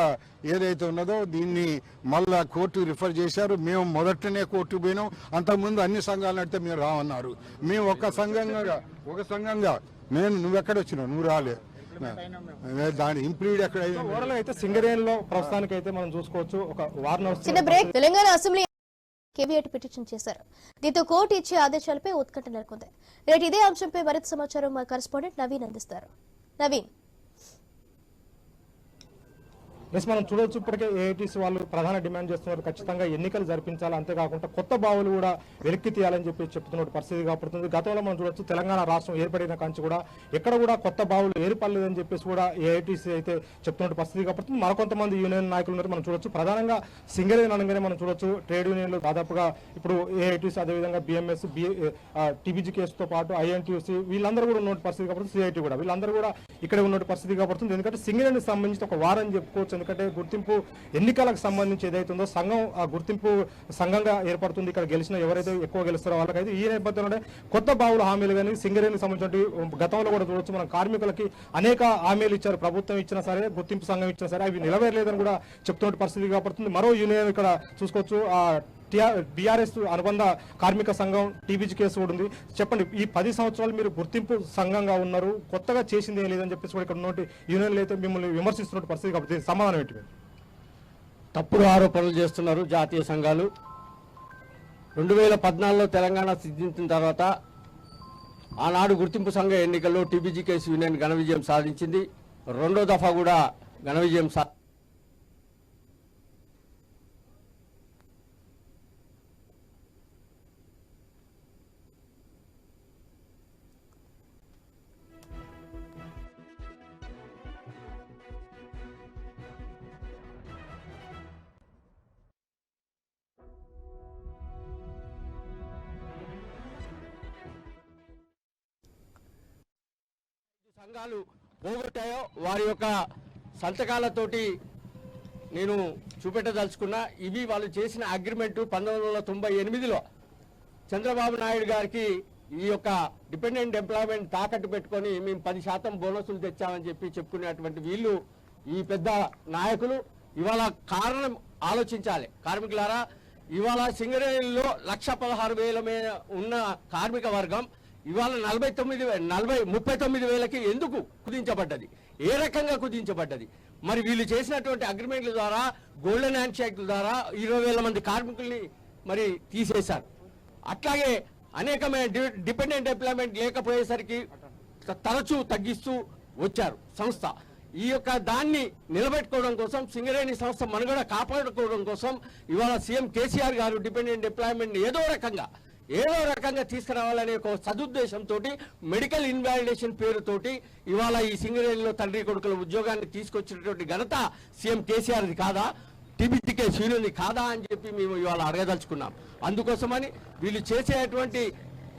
ఏదైతే ఉన్నదో దీన్ని మళ్ళా కోర్టు రిఫర్ చేశారు. మేము మొదటనే కోర్టు పోయినాం, అంతకుముందు అన్ని సంఘాలు నడితే మీరు రామన్నారు. మేము ఒక సంఘంగా నువ్వెక్కడ వచ్చినావు, నువ్వు రాలే, దాని ఇంప్లీడ్ ఎక్కడ అయితే సింగరేణిలో ప్రస్తుతానికి అయితే మనం చూసుకోవచ్చు. ఒక వారం తెలంగాణ అసెంబ్లీ కేవీఐటీ పిటిషన్ చేశారు. దీంతో కోర్టు ఇచ్చే ఆదేశాలపై ఉత్కంఠ నెలకొంది. రేటు ఇదే అంశంపై మరింత సమాచారం మా కరెస్పాండెంట్ నవీన్ అందిస్తారు. నవీన్, మనం చూడవచ్చు ఇప్పటికే ఏఐటీసీ వాళ్ళు ప్రధాన డిమాండ్ చేస్తున్నారు, ఖచ్చితంగా ఎన్నికలు జరిపించాలి, అంతేకాకుండా కొత్త బావులు కూడా వెలికి తీయాలని చెప్పి చెప్తున్న పరిస్థితి కాబడుతుంది. గతంలో మనం చూడొచ్చు తెలంగాణ రాష్ట్రం ఏర్పడిన కాంచి కూడా ఎక్కడ కూడా కొత్త బావులు ఏర్పడలేదని చెప్పేసి కూడా ఏఐటీసీ అయితే చెప్తున్న పరిస్థితి కాబడుతుంది. మరికొంతమంది యూనియన్ నాయకులు ఉన్నారు. మనం చూడొచ్చు ప్రధానంగా సింగరేణి అనగానే మనం చూడొచ్చు ట్రేడ్ యూనియన్లు దాదాపుగా ఇప్పుడు ఏఐటీసీ, అదేవిధంగా బిఎంఎస్, టీబీజీ కేసుతో పాటు ఐఎన్టీయూసీ వీళ్ళందరూ కూడా ఉన్న పరిస్థితి కాబడుతుంది. సిఐటీ కూడా వీళ్ళందరూ కూడా ఇక్కడ ఉన్న పరిస్థితి కాబడుతుంది. ఎందుకంటే సింగరేణికి సంబంధించి ఒక వారం చెప్పుకోవచ్చు. ఎందుకంటే గుర్తింపు ఎన్నికలకు సంబంధించి ఏదైతే ఉందో సంఘం ఆ గుర్తింపు సంఘంగా ఏర్పడుతుంది. ఇక్కడ గెలిచిన ఎవరైతే ఎక్కువ గెలుస్తారో వాళ్ళకైతే ఈ నేపథ్యంలోనే కొత్త బావుల హామీలు కానీ సింగరేణికి సంబంధించిన గతంలో కూడా చూడొచ్చు. మనం కార్మికులకి అనేక హామీలు ఇచ్చారు, ప్రభుత్వం ఇచ్చినా సరే, గుర్తింపు సంఘం ఇచ్చినా సరే అవి నిలవేరలేదని కూడా చెప్తున్న పరిస్థితి కాబడుతుంది. మరో యూనియన్ ఇక్కడ చూసుకోవచ్చు, బీఆర్ఎస్ అనుబంధ కార్మిక సంఘం టీబీజీ కేసు కూడా ఉంది. చెప్పండి, ఈ 10 సంవత్సరాలు మీరు గుర్తింపు సంఘంగా ఉన్నారు, కొత్తగా చేసింది ఏం లేదని చెప్పేసి కూడా ఇక్కడ ఉన్నటువంటి యూనియన్లు అయితే మిమ్మల్ని విమర్శిస్తున్న పరిస్థితి కాబట్టి సమాధానం ఏంటి? తప్పుడు ఆరోపణలు చేస్తున్నారు జాతీయ సంఘాలు. 2014లో తెలంగాణ సిద్ధించిన తర్వాత ఆనాడు గుర్తింపు సంఘ ఎన్నికల్లో టీబీజీ కేసు యూనియన్ ఘన విజయం సాధించింది. 2వ దఫా కూడా ఘన విజయం సంఘాలు పోగొట్టాయో వారి యొక్క సంతకాలతోటి నేను చూపెట్టదలుచుకున్నా. ఇవి వాళ్ళు చేసిన అగ్రిమెంటు 1998లో చంద్రబాబు నాయుడు గారికి ఈ యొక్క డిపెండెంట్ ఎంప్లాయ్మెంట్ తాకట్టు పెట్టుకొని మేము 10% బోనసులు తెచ్చామని చెప్పి చెప్పుకునేటువంటి వీళ్ళు ఈ పెద్ద నాయకులు ఇవాళ కారణం ఆలోచించాలి. కార్మికులారా, ఇవాళ సింగరేణిలో 1,16,000 ఉన్న కార్మిక వర్గం ఇవాళ 39,000కి ఎందుకు కుదించబడ్డది, ఏ రకంగా కుదించబడ్డది? మరి వీళ్ళు చేసినటువంటి అగ్రిమెంట్ల ద్వారా, గోల్డెన్ హ్యాండ్ షేక్ల ద్వారా 20,000 మంది కార్మికుల్ని మరి తీసేశారు. అట్లాగే అనేకమైన డిపెండెంట్ ఎంప్లాయ్మెంట్ లేకపోయేసరికి తరచూ తగ్గిస్తూ వచ్చారు సంస్థ. ఈ యొక్క దాన్ని నిలబెట్టుకోవడం కోసం, సింగరేణి సంస్థ మనుగడ కాపాడుకోవడం కోసం ఇవాళ సీఎం కేసీఆర్ గారు డిపెండెంట్ ఎంప్లాయ్మెంట్ ఏదో రకంగా తీసుకురావాలనే ఒక సదుద్దేశంతో మెడికల్ ఇన్వాలిడేషన్ పేరుతోటి ఇవాళ ఈ సింగరేణిలో తండ్రి కొడుకుల ఉద్యోగాన్ని తీసుకొచ్చినటువంటి ఘనత సీఎం కేసీఆర్ది కాదా, టీబీటీకే శ్రీనుని కాదా అని చెప్పి మేము ఇవాళ అడగదలుచుకున్నాం. అందుకోసమని వీళ్ళు చేసేటువంటి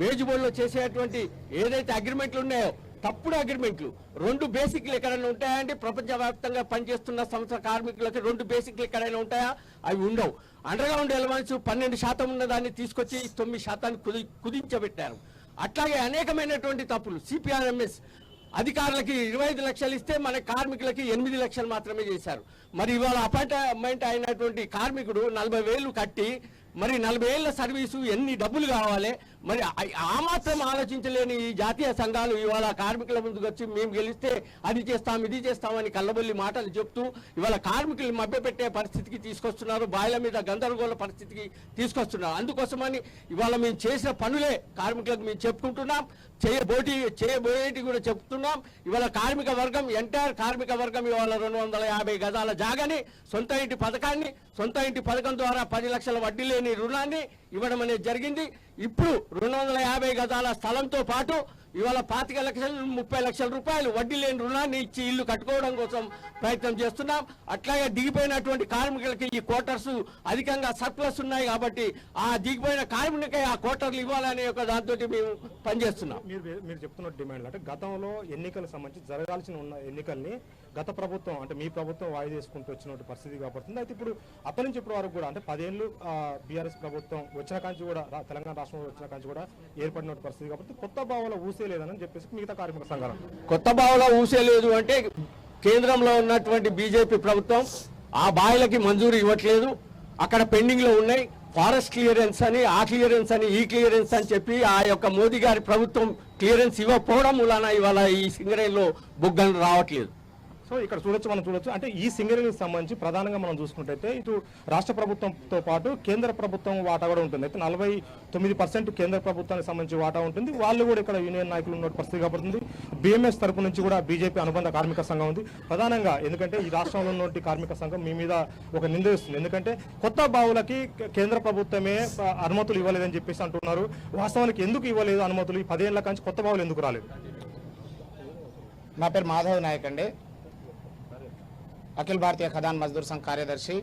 వేజ్ బోర్డులో చేసేటువంటి ఏదైతే అగ్రిమెంట్లు ఉన్నాయో తప్పుడు అగ్రిమెంట్లు, 2 బేసిక్లు ఎక్కడైనా ఉంటాయంటే ప్రపంచవ్యాప్తంగా పనిచేస్తున్న సంస్థ కార్మికులకి 2 బేసిక్లు ఎక్కడైనా ఉంటాయా? అవి ఉండవు. అండర్ గ్రౌండ్ ఎలవెన్స్ 12% ఉన్న దాన్ని తీసుకొచ్చి 9% కుదించబెట్టారు. అట్లాగే అనేకమైనటువంటి తప్పులు. సిపిఆర్ఎంఎస్ అధికారులకి 25 లక్షలు ఇస్తే మన కార్మికులకి 8 లక్షలు మాత్రమే చేశారు. మరి ఇవాళ అపాయింట్మెంట్ అయినటువంటి కార్మికుడు 40,000 కట్టి మరి 40 ఏళ్ల సర్వీసు ఎన్ని డబ్బులు కావాలి? మరి ఆ మాత్రం ఆలోచించలేని ఈ జాతీయ సంఘాలు ఇవాళ కార్మికుల ముందుకు వచ్చి మేము గెలిస్తే అది చేస్తాం ఇది చేస్తామని కళ్ళబొల్లి మాటలు చెప్తూ ఇవాళ కార్మికులు మభ్యపెట్టే పరిస్థితికి తీసుకొస్తున్నారు, బాయిల మీద గందరగోళ పరిస్థితికి తీసుకొస్తున్నారు. అందుకోసమని ఇవాళ మేము చేసిన పనులే కార్మికులకు మేము చెప్పుకుంటున్నాం, చేయబోయేటి కూడా చెప్తున్నాం. ఇవాళ కార్మిక వర్గం, ఎంటైర్ కార్మిక వర్గం ఇవాళ 250 గజాల జాగాని, సొంత ఇంటి పథకం ద్వారా 10 లక్షల వడ్డీ లేని రుణాన్ని ఇవ్వడం అనేది జరిగింది. ఇప్పుడు 250 గజాల స్థలంతో పాటు ఇవాళ 25 లక్షలు 30 లక్షల రూపాయలు వడ్డీ లేని రుణాన్ని ఇచ్చి ఇల్లు కట్టుకోవడం కోసం ప్రయత్నం చేస్తున్నాం. అట్లాగే దిగిపోయినటువంటి కార్మికులకి ఈ క్వార్టర్స్ అధికంగా సర్ప్లస్ ఉన్నాయి కాబట్టి ఆ దిగిపోయిన కార్మికులకి ఆ క్వార్టర్లు ఇవ్వాలనే ఒక దాంతో మేము పనిచేస్తున్నాం. మీరు చెప్తున్న డిమాండ్లు అంటే గతంలో ఎన్నికలకు సంబంధించి జరగాల్సిన ఉన్న ఎన్నికల్ని గత ప్రభుత్వం అంటే మీ ప్రభుత్వం వాయిదా చేసుకుంటూ వచ్చిన పరిస్థితి కాబడుతుంది. అయితే ఇప్పుడు అప్పటి నుంచి ఇప్పటి వరకు కూడా అంటే 10 ఏళ్ళు బీఆర్ఎస్ ప్రభుత్వం వచ్చిన కాంచి కూడా తెలంగాణ రాష్ట్రంలో వచ్చిన కాంచి కూడా ఏర్పడిన పరిస్థితి కాబట్టి కొత్త భావంలో ఊసేలేదని చెప్పేసి మిగతా కార్మిక సంఘాలు కొత్త భావంలో ఊసేలేదు అంటే కేంద్రంలో ఉన్నటువంటి బీజేపీ ప్రభుత్వం ఆ బాయిలకి మంజూరు ఇవ్వట్లేదు, అక్కడ పెండింగ్ లో ఉన్నాయి. ఫారెస్ట్ క్లియరెన్స్ అని, ఆ క్లియరెన్స్ అని, ఈ క్లియరెన్స్ అని చెప్పి ఆ యొక్క మోదీ గారి ప్రభుత్వం క్లియరెన్స్ ఇవ్వకపోవడం వలన ఇవాళ ఈ సింగరేణిలో బొగ్గలు రావట్లేదు. సో ఇక్కడ మనం చూడొచ్చు అంటే ఈ సింగరేణికి సంబంధించి ప్రధానంగా మనం చూసుకుంటే ఇటు రాష్ట్ర ప్రభుత్వంతో పాటు కేంద్ర ప్రభుత్వం వాటా కూడా ఉంటుంది. అయితే 49% కేంద్ర ప్రభుత్వానికి సంబంధించి వాటా ఉంటుంది. వాళ్ళు కూడా ఇక్కడ యూనియన్ నాయకులు ఉన్న పరిస్థితి కాబడుతుంది. BMS తరపు నుంచి కూడా బీజేపీ అనుబంధ కార్మిక సంఘం ఉంది ప్రధానంగా. ఎందుకంటే ఈ రాష్ట్రంలో ఉన్నటువంటి కార్మిక సంఘం మీ మీద ఒక నింద ఇస్తుంది. ఎందుకంటే కొత్త బావులకి కేంద్ర ప్రభుత్వమే అనుమతులు ఇవ్వలేదని చెప్పేసి అంటున్నారు. వాస్తవానికి ఎందుకు ఇవ్వలేదు అనుమతులు? ఈ 10 ఏళ్ల కంచి కొత్త బావులు ఎందుకు రాలేదు? నా పేరు మాధవ్ నాయక్ అండి, అఖిల భారతీయ ఖదాన్ మజ్దూర్ సంఘ్ కార్యదర్శి.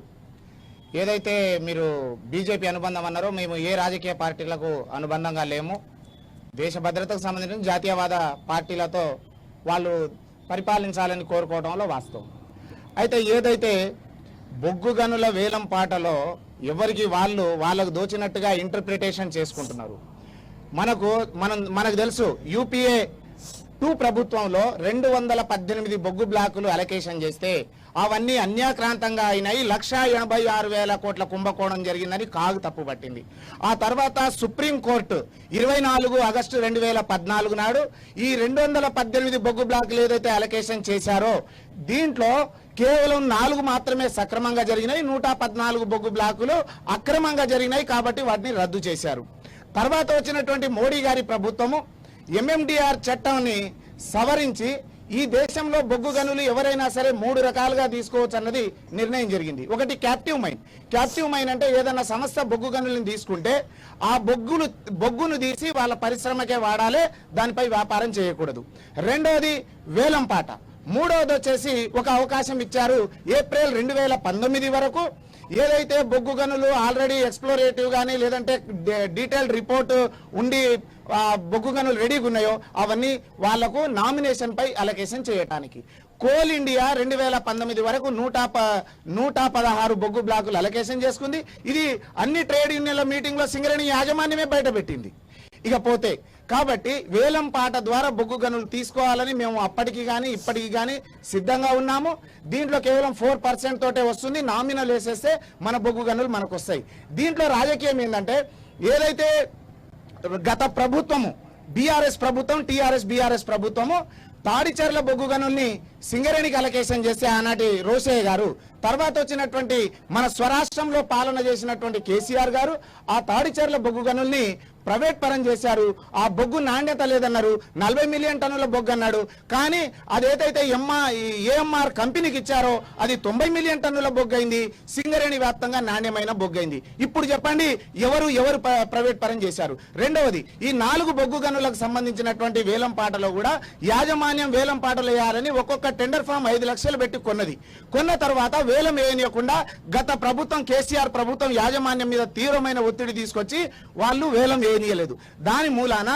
ఏదైతే మీరు బీజేపీ అనుబంధం అన్నారో, మేము ఏ రాజకీయ పార్టీలకు అనుబంధంగా లేము. దేశ భద్రతకు సంబంధించిన జాతీయవాద పార్టీలతో వాళ్ళు పరిపాలించాలని కోరుకోవడంలో వాస్తవం. అయితే ఏదైతే బొగ్గు గనుల వేలం పాటలో ఎవరికి వాళ్ళకు దోచినట్టుగా ఇంటర్ప్రిటేషన్ చేసుకుంటున్నారు. మనకు తెలుసు UPA 2 ప్రభుత్వంలో 218 బొగ్గు బ్లాకులు అలొకేషన్ చేస్తే అవన్నీ అన్యాక్రాంతంగా అయినాయి. 1,86,000 కోట్ల కుంభకోణం జరిగిందని కాగు తప్పు పట్టింది. ఆ తర్వాత సుప్రీంకోర్టు 24 ఆగస్టు 2014 నాడు ఈ 218 బొగ్గు బ్లాకులు ఏదైతే అలొకేషన్ చేశారో దీంట్లో కేవలం 4 మాత్రమే సక్రమంగా జరిగినాయి, 114 బొగ్గు బ్లాకులు అక్రమంగా జరిగినాయి కాబట్టి వాటిని రద్దు చేశారు. తర్వాత వచ్చినటువంటి మోడీ గారి ప్రభుత్వము MMDR చట్టాన్ని సవరించి ఈ దేశంలో బొగ్గు గనులు ఎవరైనా సరే 3 రకాలుగా తీసుకోవచ్చు అన్నది నిర్ణయం జరిగింది. ఒకటి క్యాప్టివ్ మైన్ అంటే ఏదైనా సంస్థ బొగ్గు గనులను తీసుకుంటే ఆ బొగ్గును తీసి వాళ్ళ పరిశ్రమకే వాడాలి, దానిపై వ్యాపారం చేయకూడదు. రెండోది వేలం పాట. మూడవది వచ్చేసి ఒక అవకాశం ఇచ్చారు ఏప్రిల్ 2019 వరకు ఏదైతే బొగ్గు గనులు ఆల్రెడీ ఎక్స్ప్లోరేటివ్ కానీ లేదంటే డీటెయిల్డ్ రిపోర్ట్ ఉండి బొగ్గు గనులు రెడీగా ఉన్నాయో అవన్నీ వాళ్లకు నామినేషన్ పై అలొకేషన్ చేయడానికి. కోల్ ఇండియా 2019 వరకు 116 బొగ్గు బ్లాకులు అలొకేషన్ చేసుకుంది. ఇది అన్ని ట్రేడ్ యూనియన్ల మీటింగ్ లో సింగరేణి యాజమాన్యమే బయటపెట్టింది. ఇకపోతే కాబట్టి వేలం పాట ద్వారా బొగ్గు గనులు తీసుకోవాలని మేము అప్పటికి కానీ ఇప్పటికి కానీ సిద్ధంగా ఉన్నాము. దీంట్లో కేవలం 4% తోటే వస్తుంది. నామినల్ వేసేస్తే మన బొగ్గు గనులు మనకు వస్తాయి. దీంట్లో రాజకీయం ఏంటంటే ఏదైతే గత ప్రభుత్వము BRS ప్రభుత్వం TRS-BRS ప్రభుత్వము తాడిచెర్ల బొగ్గు గనుల్ని సింగరేణికి అలొకేషన్ చేస్తే ఆనాటి రోసయ్య గారు, తర్వాత వచ్చినటువంటి మన స్వరాష్ట్రంలో పాలన చేసినటువంటి కేసీఆర్ గారు ఆ తాడిచెర్ల బొగ్గు గనుల్ని ప్రైవేట్ పరం చేశారు. ఆ బొగ్గు నాణ్యత లేదన్నారు, 40 మిలియన్ టన్నుల బొగ్గు అన్నాడు. కానీ అదేదైతే ఏఎంఆర్ కంపెనీకి ఇచ్చారో అది 90 మిలియన్ టన్నుల బొగ్గు అయింది. సింగరేణి వ్యాప్తంగా నాణ్యమైన బొగ్గు అయింది. ఇప్పుడు చెప్పండి ఎవరు ప్రైవేట్ పరం చేశారు? రెండవది, ఈ 4 బొగ్గు గనులకు సంబంధించినటువంటి వేలం పాటలో కూడా యాజమాన్యం వేలం పాటలు వేయాలని ఒక్కొక్క టెండర్ ఫామ్ 5 లక్షలు పెట్టి కొన్న తర్వాత వేలం వేయనీయకుండా గత ప్రభుత్వం కేసీఆర్ ప్రభుత్వం యాజమాన్యం మీద తీవ్రమైన ఒత్తిడి తీసుకొచ్చి వాళ్ళు వేలం వేయనీయలేదు. దాని మూలాన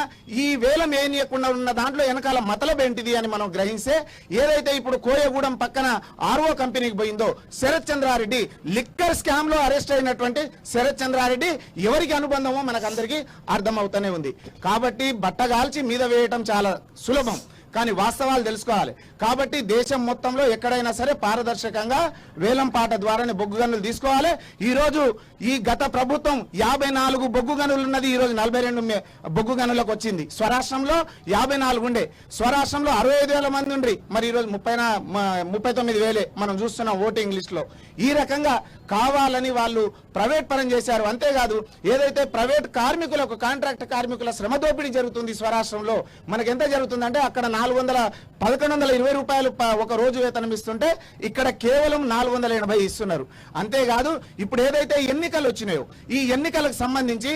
ఈ వేలం వేయనీయకుండా ఉన్న దాంట్లో వెనకాల మతలబ్ ఏంటిది అని మనం గ్రహిస్తే, ఏదైతే ఇప్పుడు కోయగూడెం పక్కన ఆర్ఓ కంపెనీకి పోయిందో శరత్ చంద్రారెడ్డి లిక్కర్ స్కామ్ లో అరెస్ట్ అయినటువంటి శరత్ చంద్రారెడ్డి ఎవరికి అనుబంధమో మనకందరికీ అర్థమవుతూనే ఉంది. కాబట్టి బట్టగాల్చి మీద వేయటం చాలా సులభం, కానీ వాస్తవాలు తెలుసుకోవాలి. కాబట్టి దేశం మొత్తంలో ఎక్కడైనా సరే పారదర్శకంగా వేలం పాట ద్వారానే బొగ్గు గనులు తీసుకోవాలి. ఈ రోజు ఈ గత ప్రభుత్వం 54 బొగ్గు గనులు ఉన్నది, ఈ రోజు 42 బొగ్గు గనులకు వచ్చింది. స్వరాష్ట్రంలో 54 ఉండే, స్వరాష్ట్రంలో 65,000 మంది ఉండ్రి, మరి ఈ రోజు 39,000 మనం చూస్తున్నాం ఓటింగ్ లిస్ట్ లో. ఈ రకంగా కావాలని వాళ్ళు ప్రైవేట్ పరం చేశారు. అంతేకాదు, ఏదైతే ప్రైవేట్ కార్మికులకు కాంట్రాక్ట్ కార్మికుల శ్రమ దోపిడీ జరుగుతుంది స్వరాష్ట్రంలో, మనకి ఎంత జరుగుతుందంటే అక్కడ 1,120 రూపాయలు ఒక రోజు వేతనం ఇస్తుంటే ఇక్కడ కేవలం 480 ఇస్తున్నారు. అంతేకాదు, ఇప్పుడు ఏదైతే ఎన్నికలు వచ్చినాయో ఈ ఎన్నికలకు సంబంధించి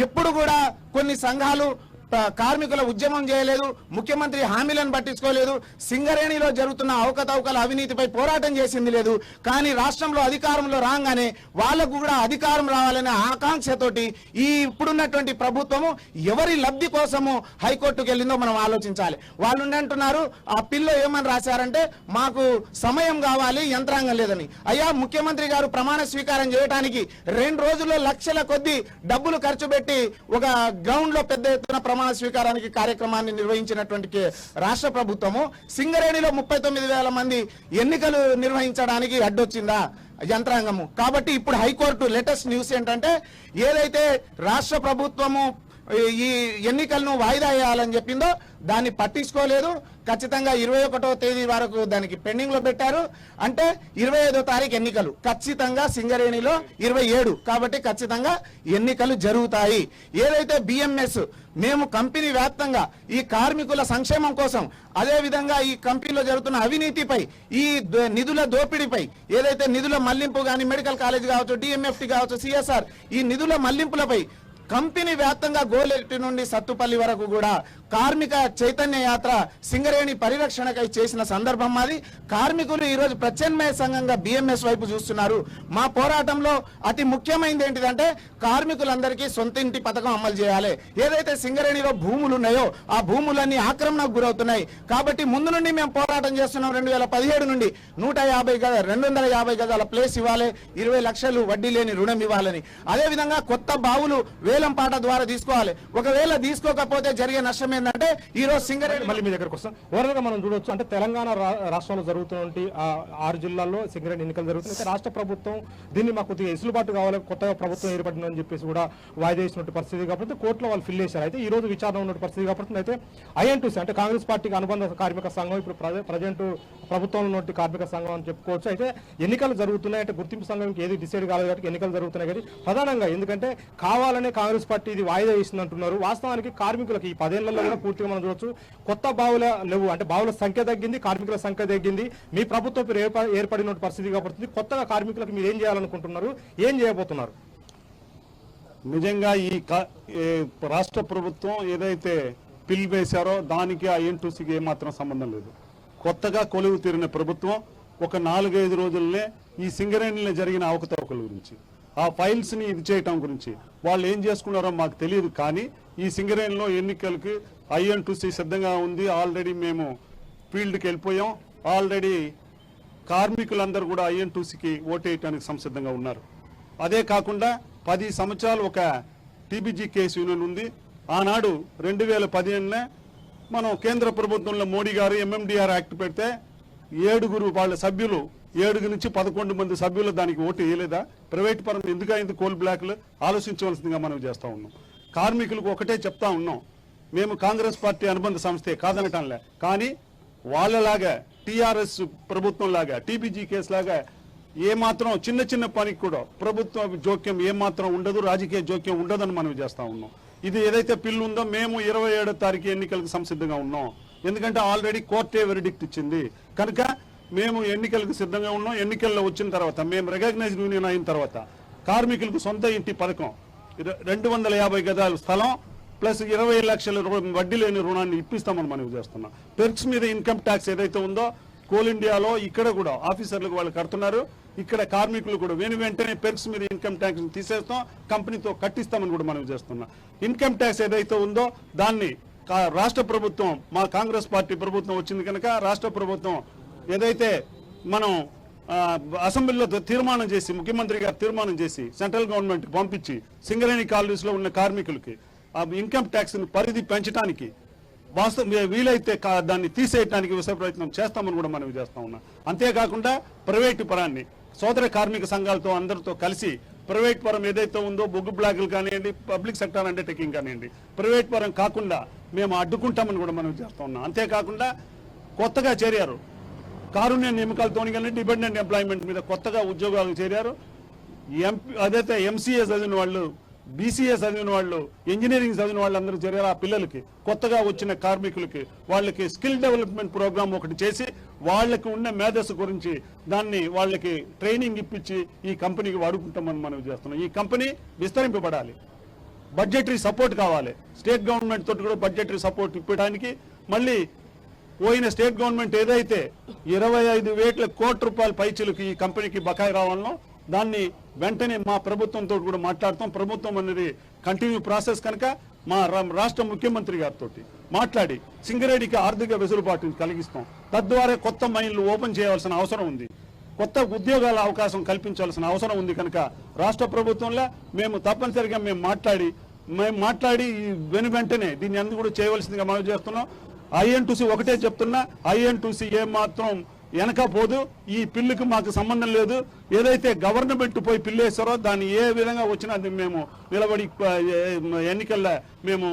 ఎప్పుడు కూడా కొన్ని సంఘాలు కార్మికుల ఉద్యమం చేయలేదు, ముఖ్యమంత్రి హామీలను పట్టించుకోలేదు, సింగరేణిలో జరుగుతున్న అవకతవకల అవినీతిపై పోరాటం చేసింది లేదు. కానీ రాష్ట్రంలో అధికారంలో రాగానే వాళ్లకు కూడా అధికారం రావాలనే ఆకాంక్షతోటి ఈ ఇప్పుడున్నటువంటి ప్రభుత్వము ఎవరి లబ్ధి కోసము హైకోర్టుకు వెళ్ళిందో మనం ఆలోచించాలి. వాళ్ళు అంటున్నారు, ఆ పిల్లో ఏమని రాశారంటే మాకు సమయం కావాలి, యంత్రాంగం లేదని. అయ్యా, ముఖ్యమంత్రి గారు ప్రమాణ స్వీకారం చేయడానికి 2 రోజుల్లో లక్షల కొద్ది డబ్బులు ఖర్చు పెట్టి ఒక గ్రౌండ్ లో పెద్ద ఎత్తున ప్రమాణ స్వీకారానికి కార్యక్రమాన్ని నిర్వహించినటువంటి రాష్ట్ర ప్రభుత్వము సింగరేణిలో 39,000 మంది ఎన్నికలు నిర్వహించడానికి అడ్డొచ్చిందా యంత్రాంగము? కాబట్టి ఇప్పుడు హైకోర్టు లేటెస్ట్ న్యూస్ ఏంటంటే, ఏదైతే రాష్ట్ర ప్రభుత్వము ఈ ఎన్నికలను వాయిదా వేయాలని చెప్పిందో దాన్ని పట్టించుకోలేదు. ఖచ్చితంగా 21వ తేదీ వరకు దానికి పెండింగ్ లో పెట్టారు. అంటే 25వ తారీఖు ఎన్నికలు, ఖచ్చితంగా సింగరేణిలో 27, కాబట్టి ఖచ్చితంగా ఎన్నికలు జరుగుతాయి. ఏదైతే బిఎంఎస్ మేము కంపెనీ వ్యాప్తంగా ఈ కార్మికుల సంక్షేమం కోసం, అదే విధంగా ఈ కంపెనీలో జరుగుతున్న అవినీతిపై, ఈ నిధుల దోపిడీపై, ఏదైతే నిధుల మళ్లింపు కానీ మెడికల్ కాలేజ్ కావచ్చు, డిఎంఎఫ్టి కావచ్చు, సిఎస్ఆర్, ఈ నిధుల మళ్లింపులపై కంపెనీ వ్యాప్తంగా గోలెట్టి నుండి సత్తుపల్లి వరకు కూడా కార్మిక చైతన్య యాత్ర సింగరేణి పరిరక్షణకై చేసిన సందర్భం మాది. కార్మికులు ఈరోజు ప్రత్యామ్నాయ సంఘంగా బిఎంఎస్ వైపు చూస్తున్నారు. మా పోరాటంలో అతి ముఖ్యమైనది ఏంటిదంటే కార్మికులందరికీ సొంత ఇంటి పథకం అమలు చేయాలి. ఏదైతే సింగరేణిలో భూములు ఉన్నాయో ఆ భూములన్నీ ఆక్రమణకు గురవుతున్నాయి. కాబట్టి ముందు నుండి మేము పోరాటం చేస్తున్నాం. 2017 నుండి 250 గజాల ప్లేస్ ఇవ్వాలి, 20 లక్షలు వడ్డీ లేని రుణం ఇవ్వాలని. అదేవిధంగా కొత్త బావులు వేలం పాట ద్వారా తీసుకోవాలి. ఒకవేళ తీసుకోకపోతే జరిగే నష్టం ఏంటంటే ఈ రోజు సింగరేణి మళ్ళీ మీ దగ్గరకు వస్తాం. ఓవరాల్ గా మనం చూడొచ్చు, అంటే తెలంగాణ రాష్ట్రంలో జరుగుతున్నటువంటి 6 జిల్లాల్లో సింగరేణి ఎన్నికలు జరుగుతున్నాయి. రాష్ట్ర ప్రభుత్వం దీన్ని మాకు కొద్దిగా ఎసులుబాటు కావాలి, కొత్తగా ప్రభుత్వం ఏర్పడిందని చెప్పేసి కూడా వాయిదా చేసినట్టు పరిస్థితి కాబట్టి కోర్టులో వాళ్ళు ఫిల్ చేశారు. అయితే ఈ రోజు విచారణ ఉన్న పరిస్థితి కాబట్టి అయితే ఐఎన్టీసీ అంటే కాంగ్రెస్ పార్టీకి అనుబంధ కార్మిక సంఘం ఇప్పుడు ప్రజెంట్ ప్రభుత్వంలో ఉన్నటువంటి కార్మిక సంఘం అని చెప్పుకోవచ్చు. అయితే ఎన్నికలు జరుగుతున్నాయి అంటే గుర్తింపు సంఘం ఏది డిసైడ్ కాలేదు కాబట్టి ఎన్నికలు జరుగుతున్నాయి. కానీ ప్రధానంగా ఎందుకంటే కావాలనే కాంగ్రెస్ పార్టీ ఇది వాయిదా చేసింది అంటున్నారు. వాస్తవానికి కార్మికులకు ఈ 10 ఏళ్లలో కూడా పూర్తిగా మనం చూడొచ్చు, కొత్త బావుల లేవు, అంటే బావుల సంఖ్య తగ్గింది, కార్మికుల సంఖ్య తగ్గింది. మీ ప్రభుత్వం ఏర్పడిన పరిస్థితి కాబట్టి కొత్తగా కార్మికులకు మీరు ఏం చేయాలనుకుంటున్నారు, ఏం చేయబోతున్నారు? నిజంగా ఈ రాష్ట్ర ప్రభుత్వం ఏదైతే పిల్ వేశారో దానికి ఆ ఎన్టీసీకి ఏమాత్రం సంబంధం లేదు. కొత్తగా కొలువు తీరిన ప్రభుత్వం ఒక 4-5 రోజుల్లోనే ఈ సింగరేణిలో జరిగిన అవకతవకల గురించి, ఆ ఫైల్స్ ని ఇది చేయటం గురించి వాళ్ళు ఏం చేసుకున్నారో మాకు తెలియదు. కానీ ఈ సింగరేణిలో ఎన్నికలకి ఐఎన్టీసీ సిద్ధంగా ఉంది. ఆల్రెడీ మేము ఫీల్డ్కి వెళ్ళిపోయాం. ఆల్రెడీ కార్మికులందరూ కూడా ఐఎన్టీసీకి ఓటేయటానికి సంసిద్ధంగా ఉన్నారు. అదే కాకుండా 10 సంవత్సరాలు ఒక టీబీజీ కేసు యూనియన్ ఉంది. ఆనాడు 2015 మనం కేంద్ర ప్రభుత్వంలో మోడీ గారు ఎంఎండిఆర్ యాక్ట్ పెడితే 7 వాళ్ళ సభ్యులు 7 నుంచి 11 మంది సభ్యులు దానికి ఓటు వేయలేదా? ప్రైవేట్ పరం ఎందుకు అయింది? కోల్ బ్లాక్లు ఆలోచించవలసిందిగా మనం చేస్తా ఉన్నాం. కార్మికులకు ఒకటే చెప్తా ఉన్నాం, మేము కాంగ్రెస్ పార్టీ అనుబంధ సంస్థే కాదనటంలే, కానీ వాళ్ళలాగా టీఆర్ఎస్ ప్రభుత్వం లాగా టీబీజీ కేసు లాగా ఏమాత్రం చిన్న చిన్న పనికి కూడా ప్రభుత్వ జోక్యం ఏమాత్రం ఉండదు, రాజకీయ జోక్యం ఉండదని మనం చేస్తా ఉన్నాం. ఇది ఏదైతే పిల్లు ఉందో మేము 27వ తారీఖు ఎన్నికలకు సంసిద్ధంగా ఉన్నాం. ఎందుకంటే ఆల్రెడీ కోర్టే వెరిడిక్ట్ ఇచ్చింది కనుక మేము ఎన్నికలకు సిద్ధంగా ఉన్నాం. ఎన్నికల్లో వచ్చిన తర్వాత మేము రికగ్నైజ్డ్ యూనియన్ అయిన తర్వాత కార్మికులకు సొంత ఇంటి పథకం 250 గజాల స్థలం ప్లస్ 20 లక్షల వడ్డీ లేని రుణాన్ని ఇప్పిస్తామని మనవి చేస్తున్నాం. పెర్క్స్ మీద ఇన్కమ్ ట్యాక్స్ ఏదైతే ఉందో కోల్ ఇండియాలో ఇక్కడ కూడా ఆఫీసర్లకు వాళ్ళు కడుతున్నారు, ఇక్కడ కార్మికులు కూడా వెంటనే పెర్క్స్ మీద ఇన్కమ్ ట్యాక్స్ తీసేస్తాం, కంపెనీతో కట్టిస్తామని కూడా మనవి చేస్తున్నాం. ఇన్కమ్ ట్యాక్స్ ఏదైతే ఉందో దాన్ని రాష్ట్ర ప్రభుత్వం, మా కాంగ్రెస్ పార్టీ ప్రభుత్వం వచ్చింది కనుక రాష్ట్ర ప్రభుత్వం ఏదైతే మనం అసెంబ్లీలో తీర్మానం చేసి ముఖ్యమంత్రి గారు తీర్మానం చేసి సెంట్రల్ గవర్నమెంట్ పంపించి సింగరేణి కాలనీస్ లో ఉన్న కార్మికులకి ఇన్కమ్ ట్యాక్స్ పరిధి పెంచడానికి వీలైతే దాన్ని తీసేయడానికి విశ్వ ప్రయత్నం చేస్తామని కూడా మనం చేస్తా ఉన్నాం. అంతేకాకుండా ప్రైవేటు పరాన్ని సోదర కార్మిక సంఘాలతో అందరితో కలిసి ప్రైవేట్ పరం ఏదైతే ఉందో బొగ్గు బ్లాకులు కానివ్వండి, పబ్లిక్ సెక్టర్ అండర్టేకింగ్ కానివ్వండి, ప్రైవేట్ పరం కాకుండా మేము అడ్డుకుంటామని కూడా మనం చేస్తా ఉన్నాం. అంతేకాకుండా కొత్తగా చేరారు కారుణ్య నియామకాలతో కానీ డిపెండెంట్ ఎంప్లాయ్మెంట్ మీద కొత్తగా ఉద్యోగాలు చేరారు. అదైతే ఎంసీఏ చదివిన వాళ్ళు, బీసీఏ చదివిన వాళ్ళు, ఇంజనీరింగ్ చదివిన వాళ్ళందరూ చేరారు. ఆ పిల్లలకి కొత్తగా వచ్చిన కార్మికులకి వాళ్ళకి స్కిల్ డెవలప్మెంట్ ప్రోగ్రామ్ ఒకటి చేసి వాళ్ళకి ఉన్న మేధస్సు గురించి దాన్ని వాళ్ళకి ట్రైనింగ్ ఇప్పించి ఈ కంపెనీకి వాడుకుంటామని మనం చేస్తున్నాం. ఈ కంపెనీ విస్తరింపబడాలి, బడ్జెటరీ సపోర్ట్ కావాలి. స్టేట్ గవర్నమెంట్ తోటి కూడా బడ్జెటరీ సపోర్ట్ ఇప్పడానికి మళ్ళీ పోయిన స్టేట్ గవర్నమెంట్ ఏదైతే 25,000 కోట్ల రూపాయల పైచీలకు ఈ కంపెనీకి బకాయి రావాలనో దాన్ని వెంటనే మా ప్రభుత్వంతో కూడా మాట్లాడతాం. ప్రభుత్వం అనేది కంటిన్యూ ప్రాసెస్ కనుక మా రాష్ట్ర ముఖ్యమంత్రి గారితో మాట్లాడి సింగరేణికి ఆర్థిక వెసులుబాటును కలిగిస్తాం. తద్వారా కొత్త మైన్లు ఓపెన్ చేయాల్సిన అవసరం ఉంది, కొత్త ఉద్యోగాల అవకాశం కల్పించాల్సిన అవసరం ఉంది. కనుక రాష్ట్ర ప్రభుత్వంలో మేము తప్పనిసరిగా మేము మాట్లాడి వెంటనే దీన్ని అందరూ కూడా చేయవలసిందిగా మనం చేస్తున్నాం. INTUC ఒకటే చెప్తున్నా, INTUC ఏమాత్రం వెనకపోదు. ఈ పిల్లుకి మాకు సంబంధం లేదు. ఏదైతే గవర్నమెంట్ పోయి పిల్లేస్తారో దాన్ని ఏ విధంగా వచ్చినా మేము నిలబడి ఎన్నికల్లో మేము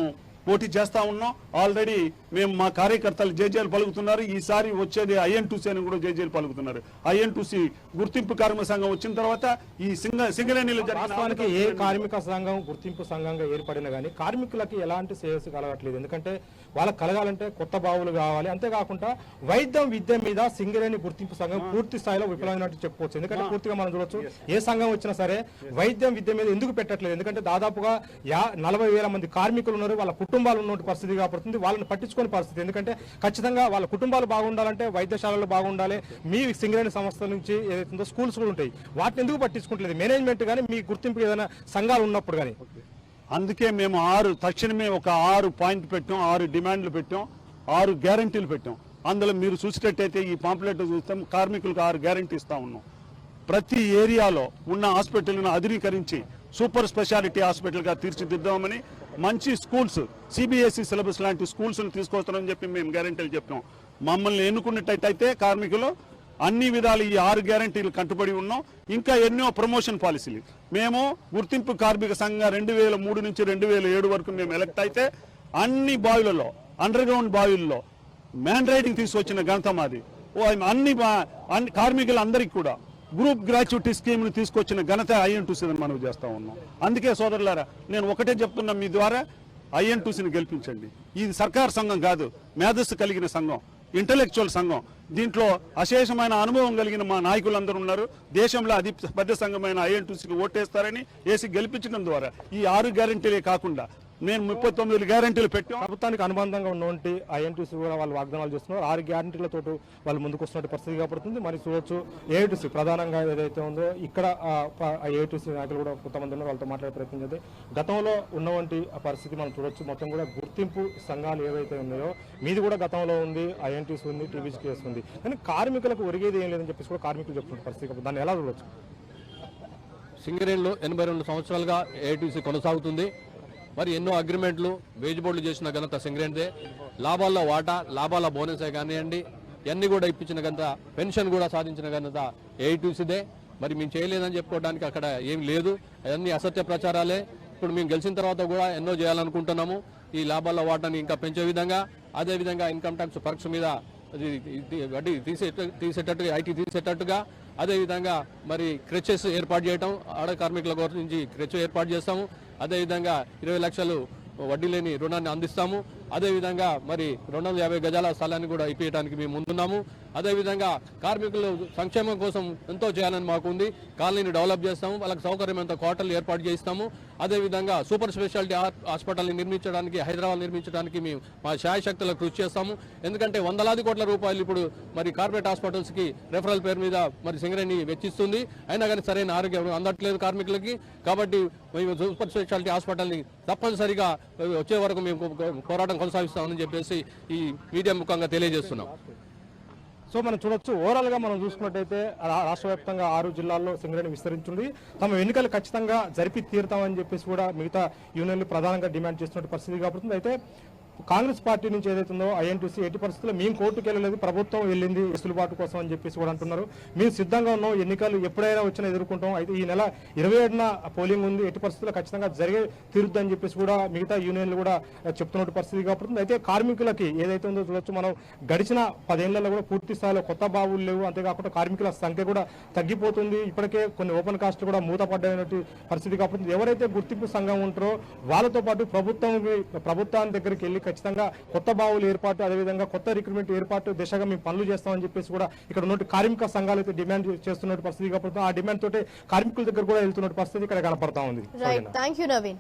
పోటీ చేస్తా ఉన్నాం. ఆల్రెడీ మేము మా కార్యకర్తలు జేజేలు పలుకుతున్నారు. ఈసారి వచ్చేది INTUC అని కూడా జేజేలు పలుకుతున్నారు. INTUC గుర్తింపు కార్మిక సంఘం వచ్చిన తర్వాత ఈ సింగరేణిలో రాష్ట్రానికి ఏ కార్మిక సంఘం గుర్తింపు సంఘంగా ఏర్పడినా కానీ కార్మికులకి ఎలాంటి శ్రేయస్సు కలగట్లేదు. ఎందుకంటే వాళ్ళకి కలగాలంటే కొత్త బావులు కావాలి. అంతేకాకుండా వైద్యం విద్య మీద సింగరేణి గుర్తింపు సంఘం పూర్తి స్థాయిలో విఫలమైనట్టు చెప్పుకోవచ్చు. ఎందుకంటే పూర్తిగా మనం చూడొచ్చు, ఏ సంఘం వచ్చినా సరే వైద్యం విద్య మీద ఎందుకు పెట్టట్లేదు? ఎందుకంటే దాదాపుగా 40,000 మంది కార్మికులు ఉన్నారు, వాళ్ళ కుటుంబాలు ఉన్న పరిస్థితి కాబట్టి వాళ్ళని పట్టించుకునే పరిస్థితి. ఎందుకంటే ఖచ్చితంగా వాళ్ళ కుటుంబాలు బాగుండాలంటే వైద్యశాలలు బాగుండాలి. మీ సింగరేణి సంస్థ నుంచి ఏదైతే స్కూల్స్ కూడా ఉంటాయి, వాటిని ఎందుకు పట్టించుకుంటలేదు మేనేజ్మెంట్ కానీ మీ గుర్తింపు ఏదైనా సంఘాలు ఉన్నప్పుడు కానీ? అందుకే మేము తక్షణమే ఒక 6 పాయింట్ పెట్టాం, 6 డిమాండ్లు పెట్టాం, 6 గ్యారంటీలు పెట్టాం. అందులో మీరు చూసేటట్టయితే ఈ పాంప్లెట్ చూస్తాం, కార్మికులకు 6 గ్యారంటీ ఇస్తా ఉన్నాం. ప్రతి ఏరియాలో ఉన్న హాస్పిటల్ను ఆధునీకరించి సూపర్ స్పెషాలిటీ హాస్పిటల్గా తీర్చిదిద్దామని, మంచి స్కూల్స్ CBSE సిలబస్ లాంటి స్కూల్స్ను తీసుకొస్తామని చెప్పి మేము గ్యారంటీలు చెప్పాం. మమ్మల్ని ఎన్నుకున్నట్టయితే కార్మికులు అన్ని విధాలు ఈ 6 గ్యారంటీలు కట్టుబడి ఉన్నాం. ఇంకా ఎన్నో ప్రమోషన్ పాలసీలు మేము గుర్తింపు కార్మిక సంఘం 2003 నుంచి 2007 వరకు మేము ఎలక్ట్ అయితే అన్ని బావిలలో, అండర్ గ్రౌండ్ బావిల్లో మ్యాన్ రైడింగ్ తీసుకొచ్చిన ఘనత మాది. అన్ని కార్మికులందరికీ కూడా గ్రూప్ గ్రాట్యుటీ స్కీమ్ను తీసుకొచ్చిన ఘనత INTUC అని మనం చేస్తా ఉన్నాం. అందుకే సోదరులారా, నేను ఒకటే చెప్తున్నా, మీ ద్వారా INTUCని గెలిపించండి. ఇది సర్కార్ సంఘం కాదు, మేధస్సు కలిగిన సంఘం, ఇంటలెక్చువల్ సంఘం. దీంట్లో అశేషమైన అనుభవం కలిగిన మా నాయకులందరూ ఉన్నారు. దేశంలో అతి పెద్ద సంఘమైన INTUCకి ఓటేస్తారని వేసి గెలిపించడం ద్వారా ఈ 6 గ్యారంటీలే కాకుండా నేను 39 గ్యారంటీలు పెట్టాం. ప్రభుత్వానికి అనుబంధంగా ఉన్నటువంటి INTUC కూడా వాళ్ళు వాగ్దానాలు చేస్తున్నారు. 6 గ్యారంటీలతో వాళ్ళు ముందుకు వస్తున్నట్టు పరిస్థితి కాబడుతుంది. మరి చూడొచ్చు, AITUC ప్రధానంగా ఏదైతే ఉందో ఇక్కడ AITUC నాయకులు కూడా కొంతమంది ఉన్నారు, వాళ్ళతో మాట్లాడే ప్రయత్నం చేస్తే గతంలో ఉన్నటువంటి పరిస్థితి మనం చూడొచ్చు. మొత్తం కూడా గుర్తింపు సంఘాలు ఏవైతే ఉన్నాయో మీది కూడా గతంలో ఉంది, INTUC ఉంది, TBCS ఉంది, కానీ కార్మికులకు ఒరిగేది ఏం లేదని చెప్పేసి కూడా కార్మికులు చెప్తున్న పరిస్థితి. దాన్ని ఎలా చూడొచ్చు? సింగరేణిలో 82 సంవత్సరాలుగా AITUC కొనసాగుతుంది. మరి ఎన్నో అగ్రిమెంట్లు, వేజ్ బోర్డులు చేసిన ఘనత సింగరేణిదే. లాభాల్లో వాటా, లాభాల బోనసే కానివ్వండి, ఇవన్నీ కూడా ఇప్పించిన ఘనత, పెన్షన్ కూడా సాధించిన ఘనత AITUCదే. మరి మేము చేయలేదని చెప్పుకోవడానికి అక్కడ ఏం లేదు, అవన్నీ అసత్య ప్రచారాలే. ఇప్పుడు మేము గెలిచిన తర్వాత కూడా ఎన్నో చేయాలనుకుంటున్నాము. ఈ లాభాల వాటాని ఇంకా పెంచే విధంగా, అదేవిధంగా ఇన్కమ్ ట్యాక్స్ పరీక్ష మీద వడ్డీ తీసేటట్టుగా, IT తీసేటట్టుగా, అదేవిధంగా మరి క్రెచెస్ ఏర్పాటు చేయటం, ఆడ కార్మికుల గురించి క్రెచ్ ఏర్పాటు చేస్తాము. అదేవిధంగా 20 లక్షలు వడ్డీ లేని రుణాన్ని అందిస్తాము. అదేవిధంగా మరి 250 గజాల స్థలాన్ని కూడా ఇప్పించడానికి మేము ముందున్నాము. అదేవిధంగా కార్మికుల సంక్షేమం కోసం ఎంతో చేయాలని మాకు ఉంది. కాలనీని డెవలప్ చేస్తాము, వాళ్ళకి సౌకర్యమైన క్వార్టర్లు ఏర్పాటు చేస్తాము. అదేవిధంగా సూపర్ స్పెషాలిటీ హాస్పిటల్ని నిర్మించడానికి, హైదరాబాద్ నిర్మించడానికి మేము మా శాయశక్తులకు కృషి చేస్తాము. ఎందుకంటే వందలాది కోట్ల రూపాయలు ఇప్పుడు మరి కార్పొరేట్ హాస్పిటల్స్కి రెఫరల్ పేరు మీద మరి సింగరేణి వెచ్చిస్తుంది. అయినా కానీ సరైన ఆరోగ్యం అందట్లేదు కార్మికులకి. కాబట్టి మేము సూపర్ స్పెషాలిటీ హాస్పిటల్ని తప్పనిసరిగా వచ్చే వరకు మేము పోరాటం కొనసాగిస్తామని చెప్పేసి ఈ మీడియా ముఖంగా తెలియజేస్తున్నాం. సో మనం చూడొచ్చు, ఓవరాల్ గా మనం చూసుకున్నట్టయితే రాష్ట్ర వ్యాప్తంగా 6 జిల్లాల్లో సింగరేణి విస్తరించింది. తమ ఎన్నికలు ఖచ్చితంగా జరిపి తీరుతామని చెప్పేసి కూడా మిగతా యూనియన్లు ప్రధానంగా డిమాండ్ చేస్తున్న పరిస్థితి కాబట్టి అయితే కాంగ్రెస్ పార్టీ నుంచి ఏదైతుందో ఐఎన్టీసీ ఎట్టి పరిస్థితుల్లో మేము కోర్టుకు వెళ్ళలేదు, ప్రభుత్వం వెళ్ళింది వెసులుబాటు కోసం అని చెప్పేసి కూడా అంటున్నారు. మేము సిద్ధంగా ఉన్నాం, ఎన్నికలు ఎప్పుడైనా వచ్చినా ఎదుర్కొంటాం. అయితే ఈ నెల 27న పోలింగ్ ఉంది, ఎట్టి పరిస్థితుల్లో ఖచ్చితంగా జరిగే తీరుద్దని చెప్పేసి కూడా మిగతా యూనియన్లు కూడా చెప్తున్న పరిస్థితి కాబట్టి అయితే కార్మికులకి ఏదైతే ఉందో చూడొచ్చు, మనం గడిచిన 10 ఏళ్లలో కూడా పూర్తి స్థాయిలో కొత్త బావులు లేవు. అంతేకాకుండా కార్మికుల సంఖ్య కూడా తగ్గిపోతుంది. ఇప్పటికే కొన్ని ఓపెన్ కాస్ట్ కూడా మూతపడ్డైనటువంటి పరిస్థితి కాబట్టి ఎవరైతే గుర్తింపు సంఘం ఉంటారో వాళ్ళతో పాటు ప్రభుత్వాన్ని దగ్గరికి వెళ్ళి ఖచ్చితంగా కొత్త బావులు ఏర్పాటు, అదేవిధంగా కొత్త రిక్రూట్మెంట్ ఏర్పాటు దిశగా మేము పనులు చేస్తామని చెప్పేసి కూడా ఇక్కడ ఉన్న కార్మిక సంఘాలు అయితే డిమాండ్ చేస్తున్న పరిస్థితి కాబట్టి ఆ డిమాండ్ తోటి కార్మికుల దగ్గర కూడా వెళ్తున్న పరిస్థితి ఇక్కడ కనపడతా ఉంది. Right, thank you Naveen.